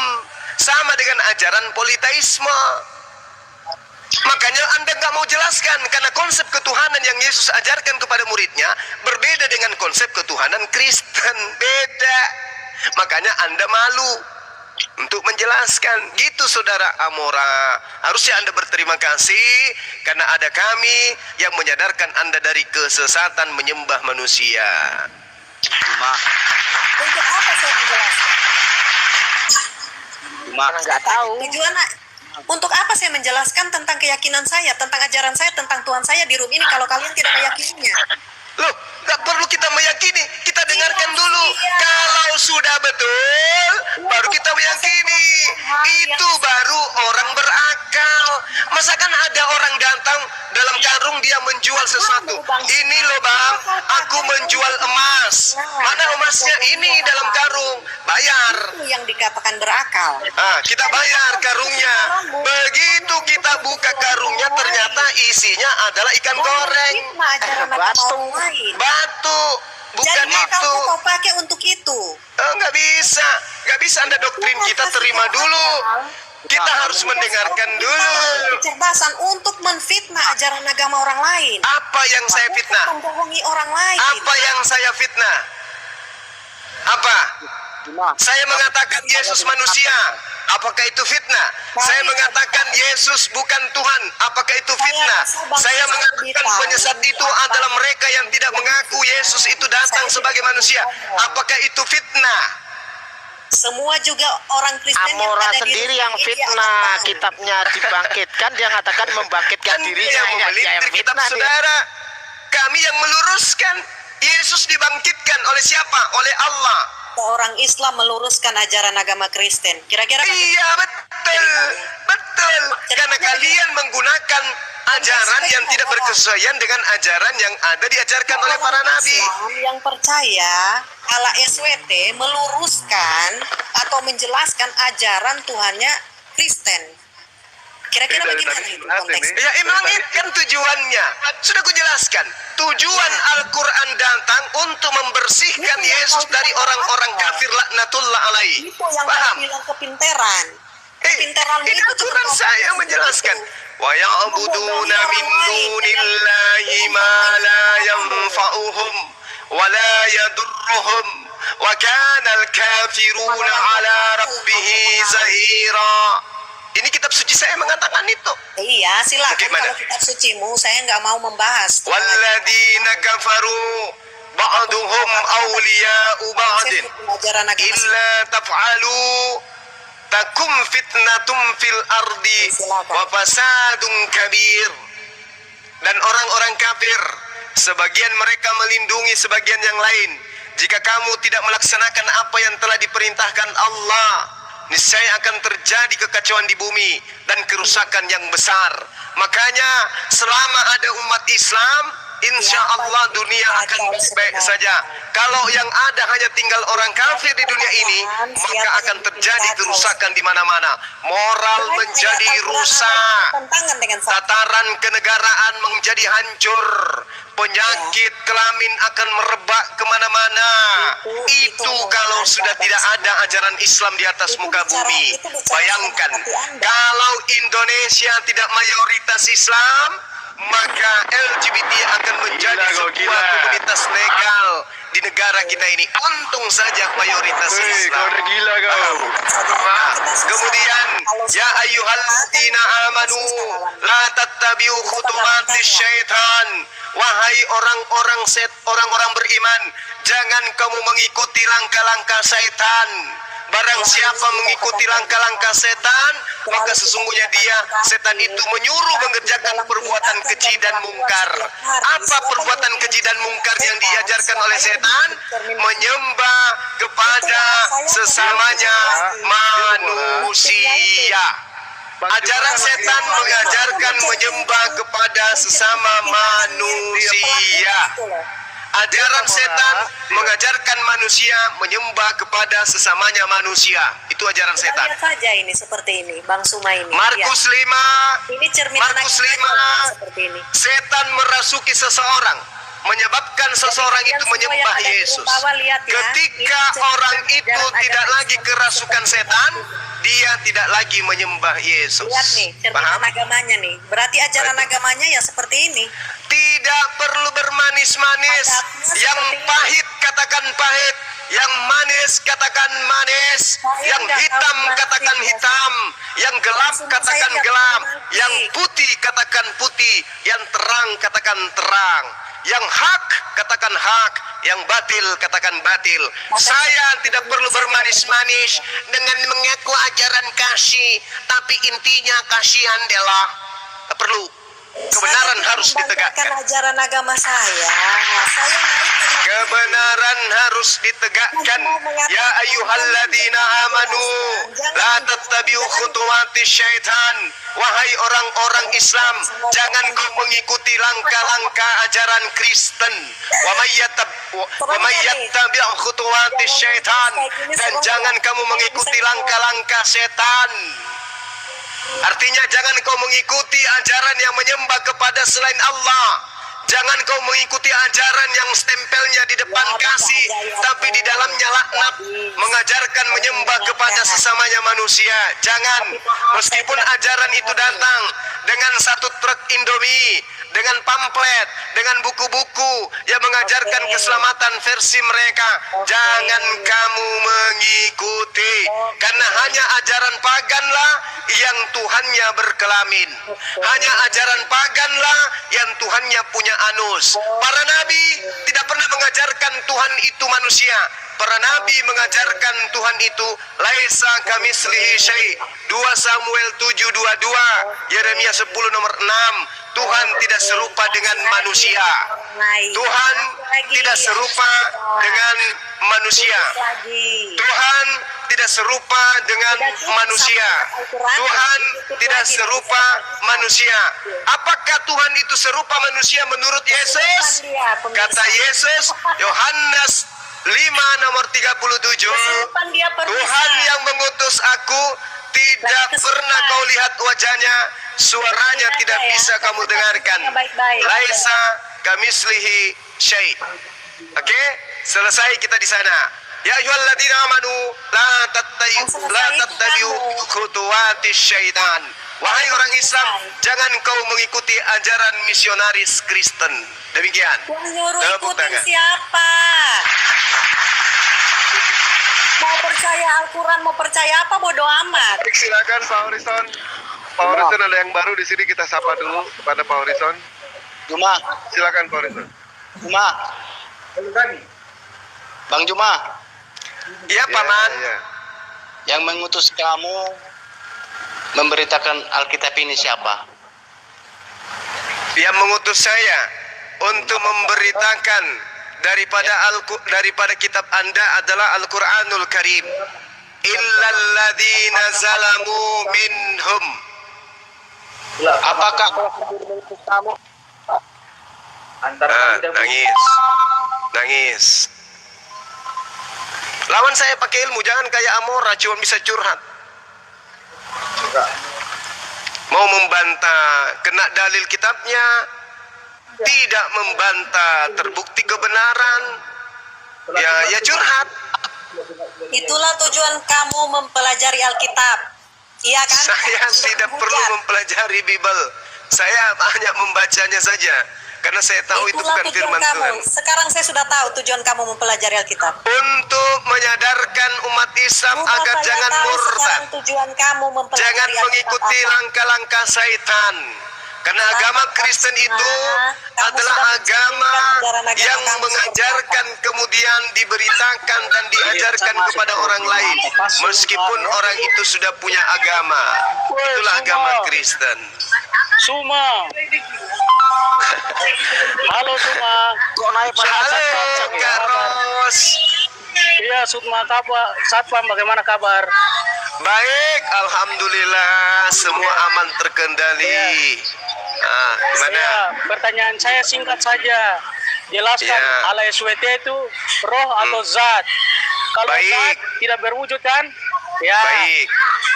sama dengan ajaran politeisme. Makanya Anda nggak mau jelaskan karena konsep ketuhanan yang Yesus ajarkan kepada muridnya berbeda dengan konsep ketuhanan Kristen, beda. Makanya Anda malu untuk menjelaskan. Gitu saudara Amora. Harusnya Anda berterima kasih karena ada kami yang menyadarkan Anda dari kesesatan menyembah manusia. Untuk apa saya menjelaskan? Nggak tahu. Tujuan untuk apa saya menjelaskan tentang keyakinan saya, tentang ajaran saya, tentang Tuhan saya di room ini kalau kalian tidak meyakininya? Loh, nggak perlu kita meyakini, kita dengarkan dulu. Kalau sudah betul, baru kita meyakini. Itu baru orang berakal. Masakan ada orang datang dalam karung dia menjual sesuatu. Ini loh bang, aku menjual emas. Mana emasnya? Ini dalam karung. Bayar. Itu yang dikatakan berakal. Kita bayar karungnya. Begitu kita buka karungnya, ternyata isinya adalah ikan goreng. Fitnah ajaran agama orang lain. Batu. Bukan Jadi itu. kau pakai untuk itu. Nggak bisa Anda doktrin kita terima dulu. Kita harus mendengarkan dulu. Kecerdasan untuk menfitnah ajaran agama orang lain. Apa yang saya fitnah? Untuk membohongi orang lain. Apa yang saya fitnah? Apa? Saya mengatakan Yesus manusia. Apakah itu fitnah? Saya mengatakan Yesus bukan Tuhan. Apakah itu fitnah? Saya mengatakan penyesat itu adalah mereka yang tidak mengaku Yesus itu datang sebagai manusia. Apakah itu fitnah? Semua juga orang Kristen yang Amora ada di sendiri dunia yang ini fitnah, akan tahu. kitabnya dibangkitkan, dia mengatakan membangkitkan Kan dirinya yang yang memelintir kitab fitnah dia. saudara. Kami yang meluruskan. Yesus dibangkitkan oleh siapa? Oleh Allah. Orang Islam meluruskan ajaran agama Kristen. Kira-kira Iya, betul. Betul. Karena kalian menggunakan ajaran yang tidak berkesesuaian dengan ajaran yang ada diajarkan oleh para nabi. Islam yang percaya ala SWT meluruskan atau menjelaskan ajaran Tuhannya Kristen. Kira-kira Ini dari bagaimana tadi itu curhat konteksnya? ini. Ya emang itu kan tujuannya. Sudah kujelaskan. Tujuan Al-Quran datang untuk membersihkan Yesus dari orang-orang kafir laknatullah alaihi. Itu yang Paham? kami bilang kepinteran. Ini Al-Quran saya yang menjelaskan. Wa ya'buduna min dunillahi ma la yanfa'uhum wa la yadurruhum wa kana al-kafiruna ala rabbihi zahira. Ini kitab suci saya mengatakan itu. Iya, silakan. Bagaimana? Kalau kitab sucimu, saya nggak mau membahas. Walladzina kafaru ba'duhum awliya'u ba'din Ajaran agama illa taf'alu takum fitnatum fil ardi wa fasadun kabir. Dan orang-orang kafir sebagian mereka melindungi sebagian yang lain. Jika kamu tidak melaksanakan apa yang telah diperintahkan Allah, niscaya akan terjadi kekacauan di bumi dan kerusakan yang besar. Makanya selama ada umat Islam, insya Allah dunia akan baik-baik saja. Kalau yang ada hanya tinggal orang kafir di dunia ini, maka akan terjadi kerusakan di mana-mana. Moral menjadi rusak, tataran kenegaraan menjadi hancur, penyakit kelamin akan merebak kemana-mana. Itu kalau sudah tidak ada ajaran Islam di atas muka bumi. Bayangkan, kalau Indonesia tidak mayoritas Islam, maka LGBT akan menjadi sebuah komunitas legal di negara kita ini. Untung saja mayoritas Islam. Gila kau. Nah, kemudian ya ayyuhalladzina amanu la tattabi'u khutuwatis syaitan. Wahai orang-orang beriman, jangan kamu mengikuti langkah-langkah syaitan. Barang siapa mengikuti langkah-langkah setan, maka sesungguhnya setan itu menyuruh mengerjakan perbuatan keji dan mungkar. Apa perbuatan keji dan mungkar yang diajarkan oleh setan? Menyembah kepada sesamanya manusia. Ajaran setan mengajarkan menyembah kepada sesama manusia. Ajaran setan mengajarkan manusia menyembah kepada sesamanya manusia. Itu ajaran setan. Lihat saja ini seperti ini, Bang Suma ini. Markus 5. Ini cerminan Markus agama seperti ini. 5. Setan merasuki seseorang, menyebabkan seseorang itu menyembah Yesus. Ketika orang itu tidak lagi kerasukan setan, dia tidak lagi menyembah Yesus. Lihat nih, cerminan agamanya nih. Berarti ajaran agamanya ya seperti ini. Tidak perlu bermanis-manis. Yang pahit katakan pahit, yang manis katakan manis, yang hitam katakan hitam, yang gelap katakan gelap, yang putih katakan putih, yang terang katakan terang, yang hak katakan hak, yang batil katakan batil. Saya tidak perlu bermanis-manis dengan mengaku ajaran kasih, tapi intinya kasihan Dela. Tak perlu. Kebenaran harus ditegakkan. Ajaran agama saya Kebenaran harus ditegakkan. Ya ayyuhalladzina amanu la tattabi'u khutuwatis syaitan. Wahai orang-orang Islam, jangan kau mengikuti langkah-langkah ajaran Kristen. Wa may yattabi' khutuwatis syaitan, dan jangan kamu mengikuti langkah-langkah setan. Artinya jangan kau mengikuti ajaran yang menyembah kepada selain Allah. Jangan kau mengikuti ajaran yang stempelnya di depan kasih, tapi di dalamnya laknat, mengajarkan menyembah kepada sesamanya manusia. Jangan, meskipun ajaran itu datang dengan satu truk Indomie, dengan pamflet, dengan buku-buku yang mengajarkan keselamatan versi mereka, jangan kamu mengikuti, karena hanya ajaran paganlah yang Tuhannya berkelamin, hanya ajaran paganlah yang Tuhannya punya anus. Para nabi tidak pernah mengajarkan Tuhan itu manusia. Para nabi mengajarkan Tuhan itu laisa kamislihi syai'. 2 Samuel 7:22, Yeremia 10 nomor 6. Tuhan tidak serupa dengan manusia. Tuhan tidak serupa dengan manusia. Tuhan tidak serupa dengan manusia. Tuhan tidak serupa manusia. Apakah Tuhan itu serupa manusia menurut Yesus? Kata Yesus, Yohanes 5 nomor 37, Tuhan yang mengutus aku tidak pernah kau lihat wajahnya, suaranya tidak bisa kamu dengarkan. Laisa kamislihi syai'. Oke, selesai kita di sana. Ya ayyuhalladzina amanu la tattabi'u khutuwatis syaitan. Wahai orang Islam, jangan kau mengikuti ajaran misionaris Kristen. Demikian. Nyuruh Tepuk ikutin tangan. siapa? Mau percaya Al-Quran, mau percaya apa, bodo amat. Baik, silakan Pak Horizon. Pak Horizon ada yang baru di sini, kita sapa dulu kepada Pak Horizon. Juma, Silakan Pak Horizon. Juma. Bang Juma, Ya, Paman. Ya. yang mengutus kamu memberitakan Alkitab ini siapa? Yang mengutus saya untuk memberitakan daripada kitab Anda adalah Al-Qur'anul Karim. Illalladzina zalamu minhum. Apakah kamu Nangis. Lawan saya pakai ilmu, jangan kayak Amora cuma bisa curhat. Mau membantah, kena dalil kitabnya, tidak membantah, terbukti kebenaran, ya curhat. Itulah tujuan kamu mempelajari Alkitab. Iya kan? Saya tidak perlu mempelajari Bible, saya hanya membacanya saja, karena saya tahu itu Itulah bukan tujuan firman kamu. Tuhan. Sekarang saya sudah tahu tujuan kamu mempelajari Alkitab. Untuk menyadarkan umat Islam Sudah agar saya jangan tahu murtad, sekarang tujuan kamu mempelajari jangan Alkitab mengikuti apa. langkah-langkah syaitan. Karena agama Kristen itu kamu adalah sudah agama mencerminkan ajaran-ajaran yang kamu mengajarkan kemudian diberitakan dan diajarkan kepada orang lain, meskipun orang itu sudah punya agama. Itulah agama Kristen. Suma. Halo Suma. Kok naik Halo Kak Ros. Iya, Suma kabar. Satpam bagaimana kabar? Baik, alhamdulillah semua aman terkendali. Gimana? Iya, pertanyaan saya singkat saja. Jelaskan Ya. ala SWT itu roh atau zat. Kalau Baik. zat tidak berwujud kan? Ya. Baik,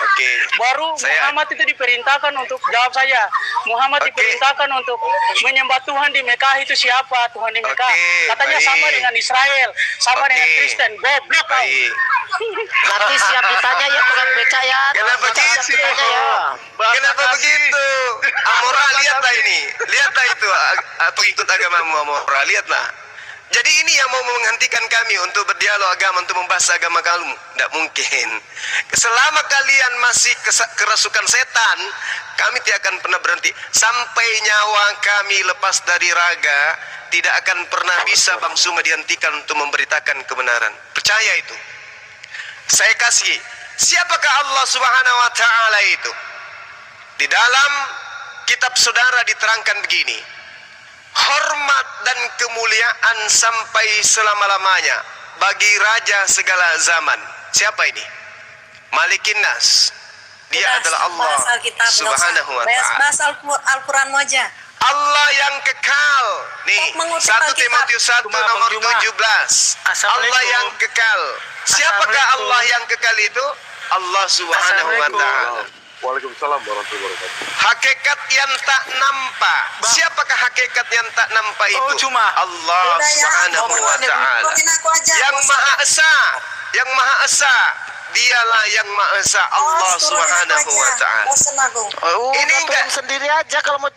oke. Baru Muhammad itu diperintahkan untuk jawab saya. Muhammad Oke. diperintahkan untuk menyembah Tuhan di Mekah itu siapa? Tuhan di Mekah. Oke, Katanya baik. sama dengan Israel, sama Oke. dengan Kristen. Goblok kau. Baik. Nanti siap ditanya ya tukang beca ya. Kenapa gitu? Kenapa begitu? Amora, lihatlah ini. Lihatlah itu pengikut agamamu, Amora. Lihatlah. Jadi ini yang mau menghentikan kami untuk berdialog agama, untuk membahas agama kamu. Tidak mungkin. Selama kalian masih kerasukan setan, kami tidak akan pernah berhenti. Sampai nyawa kami lepas dari raga, tidak akan pernah bisa Bang Suma dihentikan untuk memberitakan kebenaran. Percaya itu. Saya kasih. Siapakah Allah Subhanahu wa Ta'ala itu? Di dalam kitab saudara diterangkan begini. Hormat dan kemuliaan sampai selama-lamanya bagi raja segala zaman. Siapa ini? Malikin Nas. Dia adalah Allah Subhanahu wa Ta'ala. Bahas Al-Quranmu aja. Allah yang kekal. Nih, Mengutip 1 Alkitab. Timotius 1 nomor 17. Allah yang kekal. Siapakah Allah yang kekal itu? Allah Subhanahu wa Ta'ala. Waalaikumsalam warahmatullahi wabarakatuh. Hakikat yang tak nampak. Siapakah hakikat yang tak nampak itu? Oh, cuma. Allah Udah ya. Subhanahu wa ta'ala. Ikutin aku aja. Yang Maha Esa, yang Maha Esa, dialah yang Maha Esa, Allah Subhanahu wa ta'ala. Bosen aku. Ini enggak sendiri aja kalau mau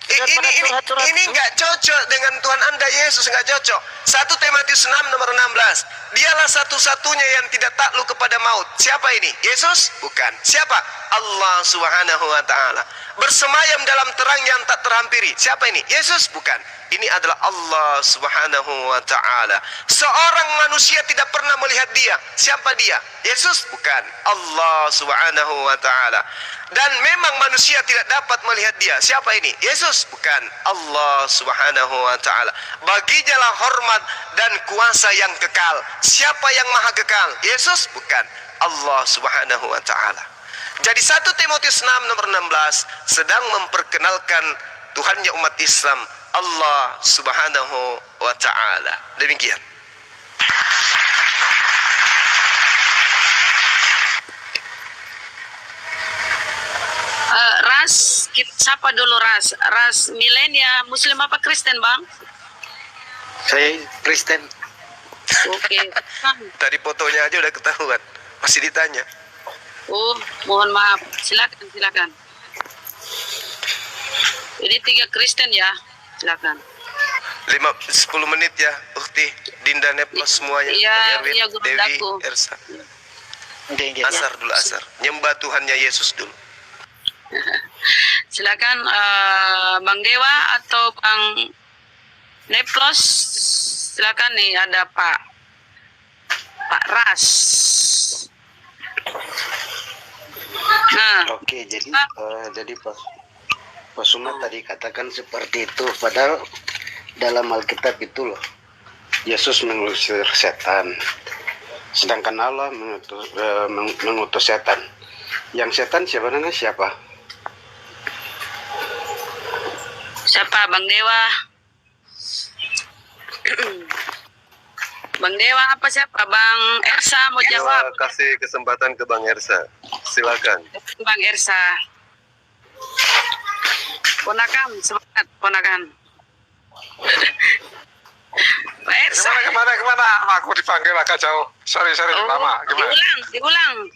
ini enggak cocok dengan Tuhan Anda Yesus, enggak cocok. 1 Timotius 6 nomor 16. Dialah satu-satunya yang tidak takluk kepada maut. Siapa ini? Yesus? Bukan. Siapa? Allah Subhanahu wa ta'ala. Bersemayam dalam terang yang tak terhampiri. Siapa ini? Yesus? Bukan. Ini adalah Allah Subhanahu wa ta'ala. Seorang manusia tidak pernah melihat dia. Siapa dia? Yesus? Bukan. Allah Subhanahu wa ta'ala. Dan memang manusia tidak dapat melihat dia. Siapa ini? Yesus? Bukan. Allah Subhanahu wa ta'ala. Baginya lah hormat dan kuasa yang kekal. Siapa yang maha kekal? Yesus? Bukan. Allah Subhanahu wa ta'ala. Jadi 1 Timotius 6 nomor 16 sedang memperkenalkan Tuhannya umat Islam, Allah Subhanahu wa ta'ala. Demikian. Ras, kita sapa dulu ras milenia Muslim apa Kristen bang? Saya Kristen. Oke. Tadi fotonya aja udah ketahuan. Masih ditanya. Oh, mohon maaf. Silakan. Jadi 3 Kristen ya, silakan. 10 menit ya, Ukti, Dinda, Neplos semuanya. Iya, Erwin, iya, Guru Dewi, Daku. Ersa. Asar dulu, asar. Nyembah Tuhannya Yesus dulu. Silakan Bang Dewa atau Bang Neplos. Silakan nih, ada Pak Ras. Nah, Oke, jadi Pak Suma tadi katakan seperti itu, padahal dalam Alkitab itu loh, Yesus mengusir setan, sedangkan Allah mengutus setan. Yang setan sebenarnya siapa? siapa Bang Dewa? Bang Dewa apa siapa? Bang Ersa mau jawab? Kasih kesempatan ke Bang Ersa. Silakan. Bang Ersa. Ponakan, semangat ponakan. Pak Ersa. Kemana? Aku dipanggil agak jauh. Sorry, lama. Gimana? Diulang.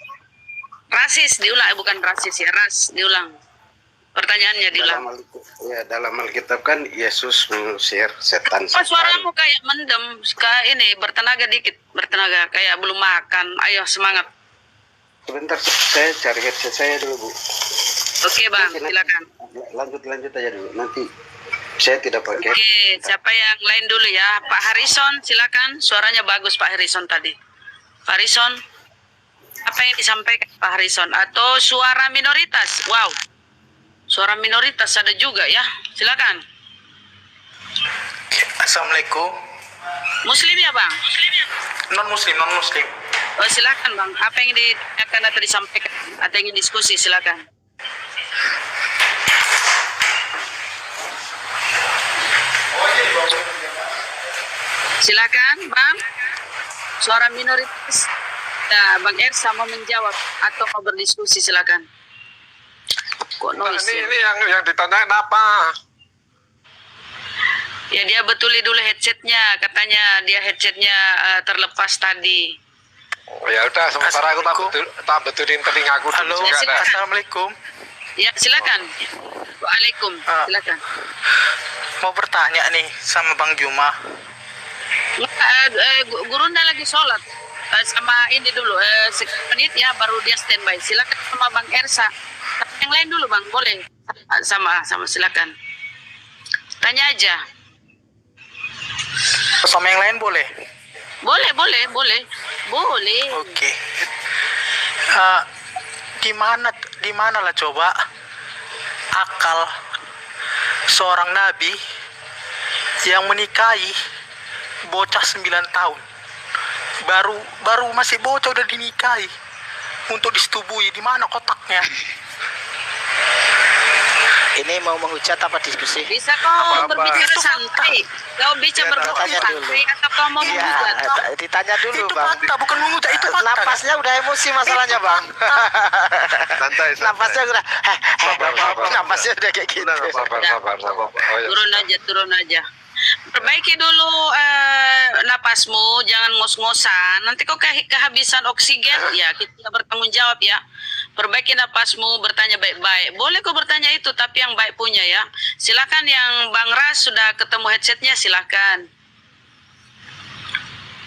Rasis, diulang. Bukan rasis ya, ras, diulang. Pertanyaannya diulang. Dalam Alkitab kan Yesus mengusir setan. Oh, suaramu kayak mendem, kayak ini bertenaga dikit, kayak belum makan. Ayo semangat. Sebentar, saya cari headset saya dulu, Bu. Oke Bang, silakan. Lanjut aja dulu. Nanti saya tidak pakai. Oke, siapa yang lain dulu ya? Pak Harrison, silakan. Suaranya bagus Pak Harrison tadi. Pak Harrison, apa yang disampaikan Pak Harrison? Atau suara minoritas? Wow, suara minoritas ada juga ya. Silakan. Assalamualaikum. Muslim ya Bang? Non muslim. Oh, silakan Bang. Apa yang ditanyakan atau disampaikan? Atau ingin diskusi? Silakan. Silakan Bang. Suara minoritas. Nah, Bang Ersa mau menjawab atau mau berdiskusi, silakan. Kok noise ya? Ini yang ditanyain apa? Ya dia betuli dulu headsetnya, katanya dia headsetnya terlepas tadi. Oh, ya udah, sementara aku tak betulin telingaku dulu Halo, juga. silakan. Assalamualaikum. Ya silakan. Waalaikum, silakan. Mau bertanya nih sama Bang Juma. Gurunda lagi sholat. Sama ini dulu, menit ya baru dia standby. Silakan sama Bang Ersa. Yang lain dulu Bang, boleh? Sama silakan. Tanya aja. Sama yang lain boleh? Boleh. Oke. Di mana lah coba akal seorang nabi yang menikahi bocah 9 tahun. Baru masih bocah udah dinikahi untuk disetubui. Di mana kotaknya? Ini mau menghujat apa diskusi? Bisa kau berbicara santai. Kau bicara berbicara tanya dulu. santai atau kau mau Iya, menghujat? ditanya dulu Itu bang. fakta, bukan menghujat, itu fakta. Napasnya udah emosi masalahnya bang. Santai, santai. Napasnya udah, Sabar. napasnya udah kayak gitu. Sabar. Oh, ya. Turun aja. Perbaiki dulu napasmu, jangan ngos-ngosan. Nanti kau kehabisan oksigen, ya kita tidak bertanggung jawab ya. Perbaiki napasmu, bertanya baik-baik. Boleh kau bertanya itu, tapi yang baik punya ya. Silakan yang Bang Ras sudah ketemu headsetnya, silakan.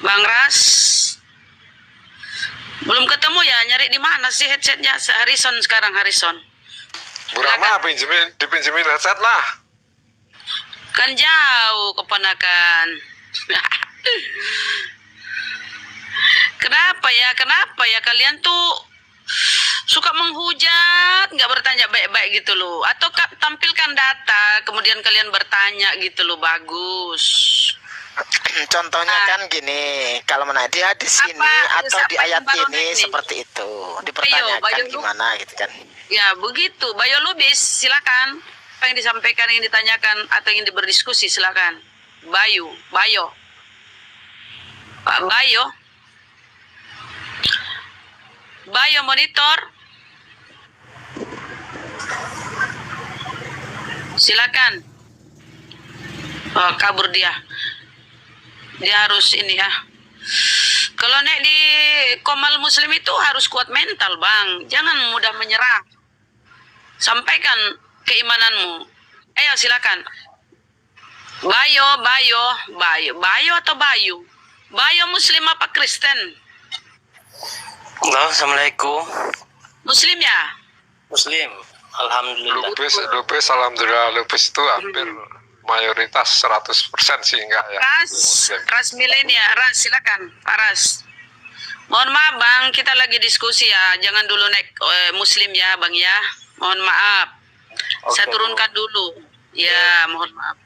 Bang Ras, belum ketemu ya? Nyari di mana sih headsetnya? Harrison sekarang, Harrison. Bu Rama dipinjemin headset lah. Kan jauh keponakan. Kenapa ya kalian tuh suka menghujat, nggak bertanya baik-baik gitu loh. Atau tampilkan data, kemudian kalian bertanya gitu loh, bagus. Contohnya kan gini, kalau mana di hadis ini atau di ayat ini seperti itu, dipertanyakan gimana gitu kan? Ya begitu, Bayo Lubis, silakan. Apa yang disampaikan, yang ditanyakan atau yang berdiskusi, silakan. Bayu, Pak Bayo monitor. Silakan. Oh, kabur dia. Dia harus ini ya. Kalau naik di Komal Muslim itu harus kuat mental, Bang. Jangan mudah menyerah. Sampaikan keimananmu. Ayo silakan. Bayo atau Bayu? Bayo Muslim apa Kristen? Halo, Assalamualaikum. Muslim ya? Muslim. Alhamdulillah. Lupis alhamdulillah, Lupis itu hampir mayoritas 100% sih enggak ya. Ras milenial, Ras silakan, Pak Ras. Mohon maaf Bang, kita lagi diskusi ya. Jangan dulu naik Muslim ya Bang ya. Mohon maaf. Saya turunkan dulu. Ya, mohon maaf.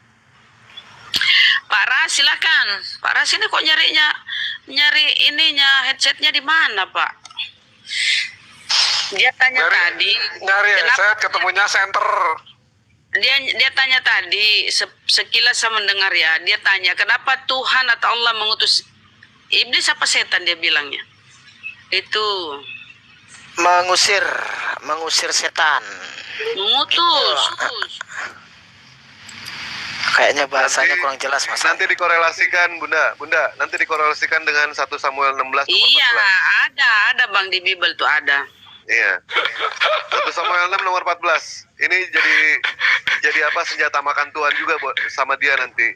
Pak Ras silakan. Pak Ras ini kok nyari ininya headsetnya di mana Pak? Dia tanya tadi. Nyari headset ketemunya center. Dia tanya tadi, sekilas saya mendengar ya. Dia tanya kenapa Tuhan atau Allah mengutus iblis apa setan, dia bilangnya. Itu mengusir setan. Mengutus. Kayaknya bahasanya kurang jelas Mas. Nanti dikorelasikan Bunda, nanti dikorelasikan dengan 1 Samuel 16 nomor 14. Iya, ada Bang di Bible tuh ada. Iya. 1 Samuel 6 nomor 14. Ini jadi apa, senjata makan Tuhan juga buat sama dia nanti.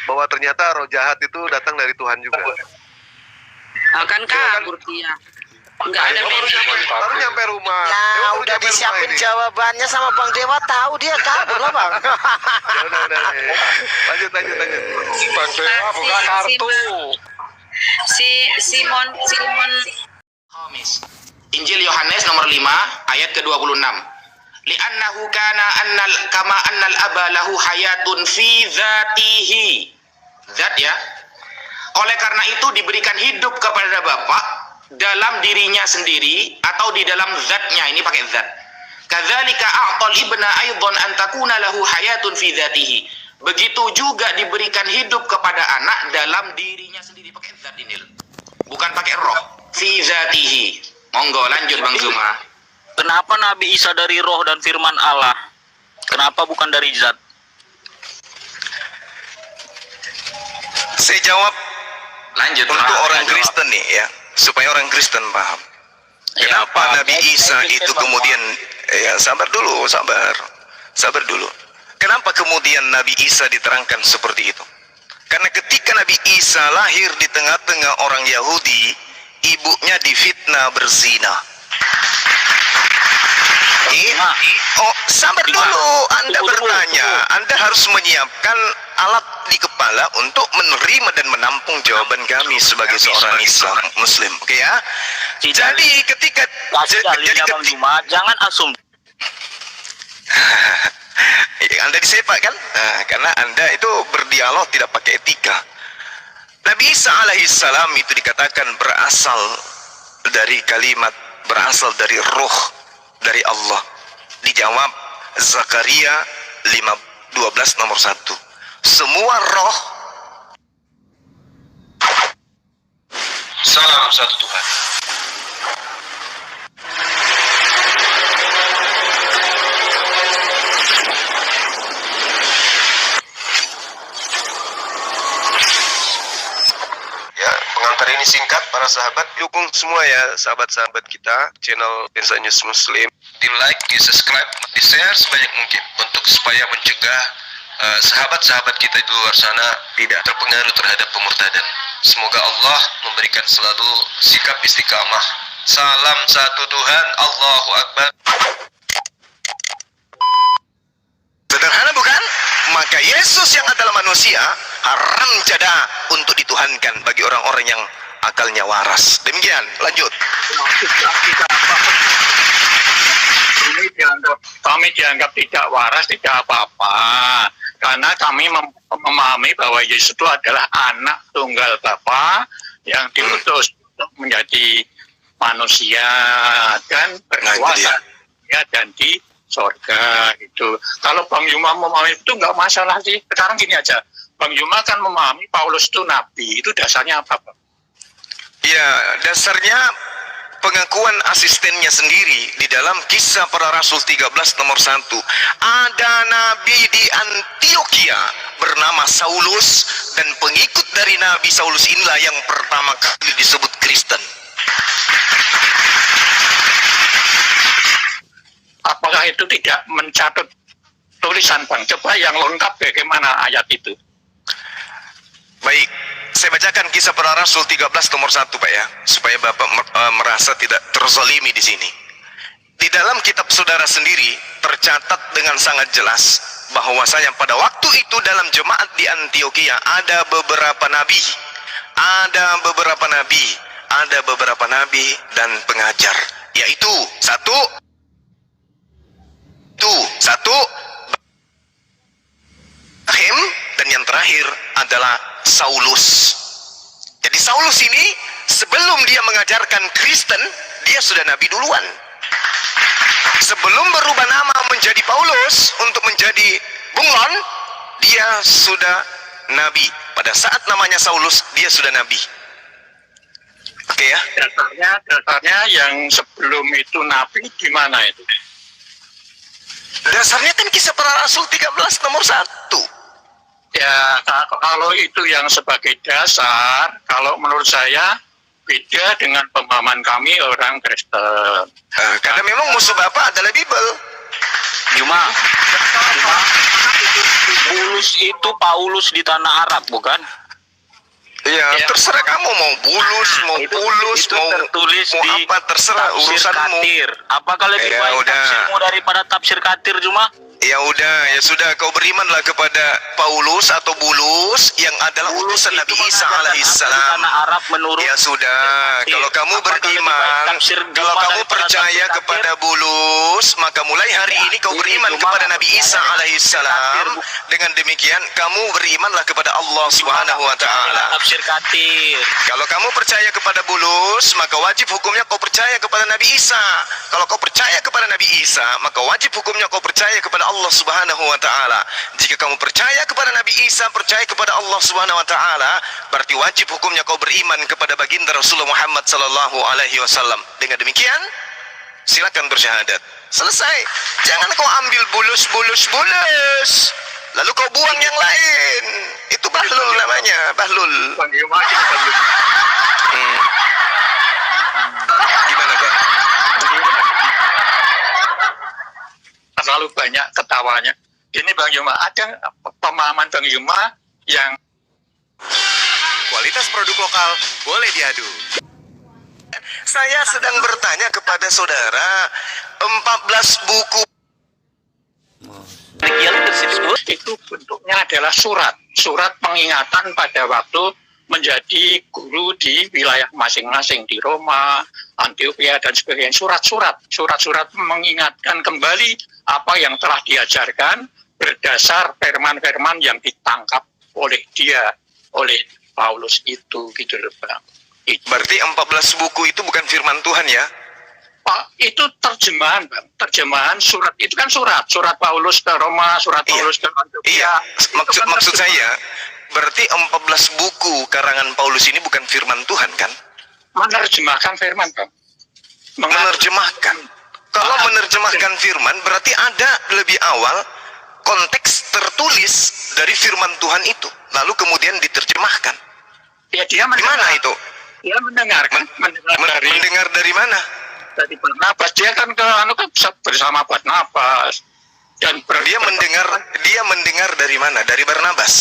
Bahwa ternyata roh jahat itu datang dari Tuhan juga. Akan kabur dia. Enggak ada baru nyampe rumah. Nah, udah disiapin jawabannya sama Bang Dewa, tahu dia kabur lah Bang. Ya udah. Lanjut. Bang Dewa buka kartu. Simon Injil Yohanes nomor 5 ayat ke-26. Li'annahu kana kama annal aba lahu hayatun fi dzatihi. Zat ya. Oleh karena itu diberikan hidup kepada Bapa dalam dirinya sendiri atau di dalam zatnya, ini pakai zat. Kadzalika a'tal ibna aidan an takuna lahu hayatun fi dzatihi. Begitu juga diberikan hidup kepada anak dalam dirinya sendiri, pakai zat ini. Bukan pakai roh. Fi dzatihi. Monggo lanjut Bang Zuma. Kenapa Nabi Isa dari roh dan firman Allah? Kenapa bukan dari zat? Saya jawab Lanjut. untuk orang Kristen nih ya, supaya orang Kristen paham. Kenapa Nabi Isa itu kemudian sabar dulu. Kenapa kemudian Nabi Isa diterangkan seperti itu? Karena ketika Nabi Isa lahir di tengah-tengah orang Yahudi, ibunya difitnah berzina. Sabar dulu, Anda bertanya. Anda harus menyiapkan alat di kepala untuk menerima dan menampung jawaban kami sebagai seorang Islam Muslim, oke ya? Jadi ketika jangan asum. Anda disepak kan? Nah, karena Anda itu berdialog tidak pakai etika. Nabi Isa alaihissalam itu dikatakan berasal dari kalimat, berasal dari ruh dari Allah. Dijawab, Zakaria 5:12 nomor 1. Semua roh. Salam satu Tuhan. Ya, pengantar ini singkat para sahabat. Dukung semua ya sahabat-sahabat kita channel Lensa News Muslim. Di like, di subscribe, di share sebanyak mungkin untuk supaya mencegah sahabat-sahabat kita di luar sana tidak terpengaruh terhadap pemurtadan. Semoga Allah memberikan selalu sikap istiqamah. Salam satu Tuhan, Allahu Akbar. Sederhana bukan? Maka Yesus yang adalah manusia haram jada untuk dituhankan bagi orang-orang yang akalnya waras. Demikian, lanjut. Kami dianggap tidak waras, tidak apa-apa. Karena kami memahami bahwa Yesus itu adalah anak tunggal Bapa yang diutus untuk menjadi manusia dan berkuasa ya, dan di sorga itu. Kalau Bang Yuma memahami itu nggak masalah sih. Sekarang gini aja, Bang Yuma kan memahami Paulus itu nabi. Itu dasarnya apa, Bang? Ya, dasarnya pengakuan asistennya sendiri di dalam Kisah Para Rasul 13 nomor 1. Ada nabi di Antioquia bernama Saulus, dan pengikut dari Nabi Saulus inilah yang pertama kali disebut Kristen. Apakah itu tidak mencatat tulisan, Bang? Coba yang lengkap bagaimana ayat itu? Baik, saya bacakan Kisah Para Rasul 13 nomor 1 Pak ya, supaya Bapak merasa tidak terzalimi di sini. Di dalam kitab saudara sendiri tercatat dengan sangat jelas bahwasanya pada waktu itu dalam jemaat di Antioquia ada beberapa nabi, ada beberapa nabi dan pengajar, yaitu satu Ibrahim, dan yang terakhir adalah Saulus. Jadi Saulus ini sebelum dia mengajarkan Kristen, dia sudah nabi duluan. Sebelum berubah nama menjadi Paulus untuk menjadi bunglon, dia sudah nabi. Pada saat namanya Saulus, dia sudah nabi. Oke ya? Dasarnya yang sebelum itu nabi gimana itu? Dasarnya kan Kisah Para Rasul 13 nomor 1. Ya, kalau itu yang sebagai dasar, kalau menurut saya beda dengan pemahaman kami orang Kristen. Karena memang musuh Bapak adalah Bible. Cuma Bulus itu Paulus di tanah Arab, bukan? Ya, terserah kamu mau bulus, mau pulus, itu mau tertulis mau di apa, terserah tafsir urusanmu. Katir. Apakah lebih baik tafsirmu daripada tafsir Katir, Cuma? Ya udah, ya sudah, kau berimanlah kepada Paulus atau Bulus yang adalah utusan Nabi Isa alaihissalam. Ya sudah, kalau kamu beriman, kalau kamu percaya kepada Bulus, maka mulai hari ini kau beriman kepada Nabi Isa alaihissalam. Dengan demikian kamu berimanlah kepada Allah Subhanahu wa taala. Tafsir Katir. Kalau kamu percaya kepada Bulus, maka wajib hukumnya kau percaya kepada Nabi Isa. Kalau kau percaya kepada Nabi Isa, maka wajib hukumnya kau percaya kepada Allah Subhanahu wa taala. Jika kamu percaya kepada Nabi Isa, percaya kepada Allah Subhanahu wa taala, berarti wajib hukumnya kau beriman kepada baginda Rasulullah Muhammad sallallahu alaihi wasallam. Dengan demikian, silakan bersyahadat. Selesai. Jangan kau ambil bulus, lalu kau buang yang lain. Itu bahlul namanya, bahlul. Gimana, Bang? Terlalu banyak ketawanya. Ini Bang Yuma, ada pemahaman Bang Yuma yang kualitas produk lokal boleh diadu. Saya sedang bertanya kepada saudara, 14 buku itu bentuknya adalah surat pengingatan pada waktu menjadi guru di wilayah masing-masing di Roma, Antioquia dan sebagainya. Surat-surat mengingatkan kembali apa yang telah diajarkan berdasar firman-firman yang ditangkap oleh Paulus itu, gitu loh Bang. Berarti 14 buku itu bukan firman Tuhan ya? Pak, itu terjemahan, Bang. Terjemahan surat itu kan surat Paulus ke Roma, surat Paulus ke Antioquia. Iya, Itu kan maksud terjemahan. saya berarti 14 buku karangan Paulus ini bukan firman Tuhan kan? Menerjemahkan firman, Bang. Menerjemahkan. Kalau menerjemahkan firman berarti ada lebih awal konteks tertulis dari firman Tuhan itu, lalu kemudian diterjemahkan. Ya, dia Gimana itu? Dia mendengarkan, Mendengar dari mana? dari Barnabas. Dia kan bersama Barnabas dan dia mendengar dari mana? Dari Barnabas.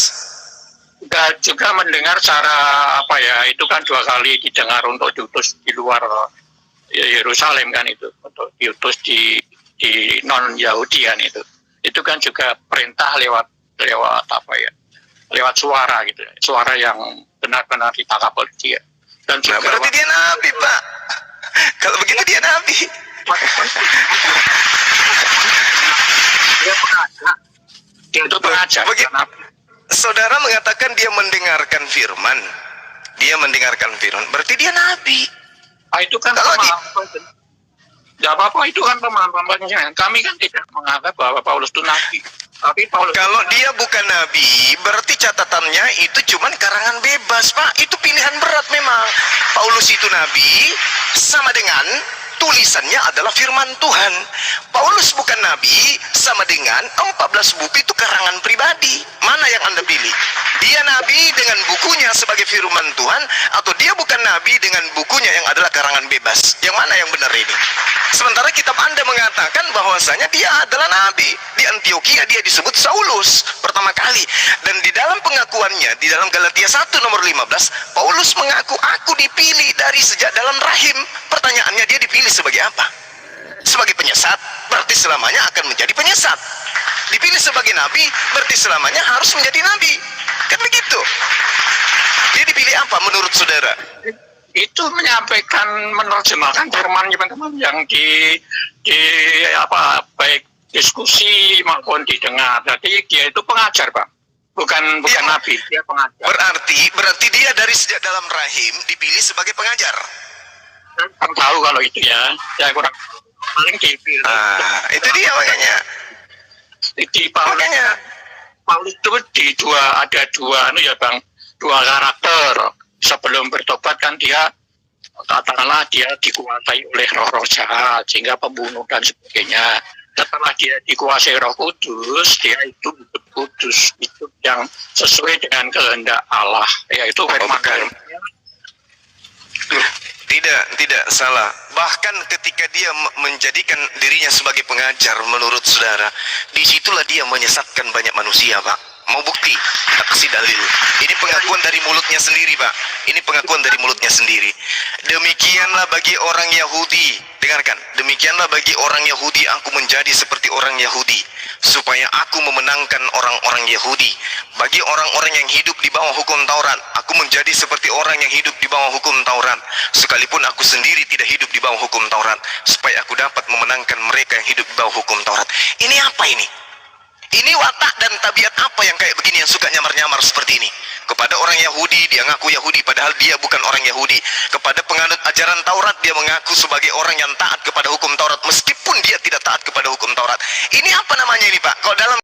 juga mendengar cara itu kan 2 kali didengar untuk diutus di luar Yerusalem kan, itu untuk diutus di non Yahudian itu kan juga perintah lewat suara gitu, suara yang benar-benar ditangkap oleh dia. Dan juga berarti dia nabi, Pak. Kalau begitu dia nabi. Dia itu pengajar. Saudara mengatakan dia mendengarkan firman. Dia mendengarkan firman. Berarti dia nabi. Itu kan ya apa-apa, itu kan pemahaman. Kami kan tidak menganggap bahwa Paulus itu nabi. Tapi kalau dia bukan nabi, berarti catatannya itu cuman karangan bebas, Pak. Itu pilihan berat memang. Paulus itu nabi sama dengan tulisannya adalah firman Tuhan. Paulus bukan nabi sama dengan 14 buku itu karangan pribadi. Mana yang Anda pilih? Dia nabi dengan bukunya sebagai firman Tuhan, atau dia bukan nabi dengan bukunya yang adalah karangan bebas? Yang mana yang benar ini? Sementara kitab Anda mengatakan bahwasanya dia adalah nabi. Di Antioquia dia disebut Saulus pertama kali. Dan di dalam pengakuannya, di dalam Galatia 1 nomor 15, Paulus mengaku, aku dipilih dari sejak dalam rahim. Pertanyaannya, dia dipilih sebagai apa? Sebagai penyesat, berarti selamanya akan menjadi penyesat. Dipilih sebagai nabi, berarti selamanya harus menjadi nabi. Kan begitu. Dia dipilih apa menurut saudara? Itu menyampaikan, menerjemahkan firman teman-teman yang baik diskusi maupun didengar. Jadi dia itu pengajar, Pak. Bukan nabi, dia pengajar. Berarti dia dari sejak dalam rahim dipilih sebagai pengajar. Kan tahu kalau itu ya. Saya kurang paling dipilih. Itu dia makanya. Paulus itu ada dua Bang, 2 karakter. Sebelum bertobat kan dia, katakanlah dia dikuasai oleh roh-roh jahat sehingga pembunuh dan sebagainya. Setelah dia dikuasai Roh Kudus, dia itu hidup kudus, hidup yang sesuai dengan kehendak Allah, yaitu firman. Tidak salah. Bahkan ketika dia menjadikan dirinya sebagai pengajar, menurut saudara, disitulah dia menyesatkan banyak manusia, Pak. Mau bukti? Kasih dalil. Ini pengakuan dari mulutnya sendiri, Pak. Ini pengakuan dari mulutnya sendiri. Demikianlah bagi orang Yahudi. Dengarkan. Demikianlah bagi orang Yahudi, aku menjadi seperti orang Yahudi, supaya aku memenangkan orang-orang Yahudi. Bagi orang-orang yang hidup di bawah hukum Taurat, aku menjadi seperti orang yang hidup di bawah hukum Taurat, sekalipun aku sendiri tidak hidup di bawah hukum Taurat, supaya aku dapat memenangkan mereka yang hidup di bawah hukum Taurat. Ini apa ini? Ini watak dan tabiat apa yang kayak begini, yang suka nyamar-nyamar seperti ini? Kepada orang Yahudi, dia ngaku Yahudi padahal dia bukan orang Yahudi. Kepada penganut ajaran Taurat, dia mengaku sebagai orang yang taat kepada hukum Taurat meskipun dia tidak taat kepada hukum Taurat. Ini apa namanya ini, Pak? Kalau dalam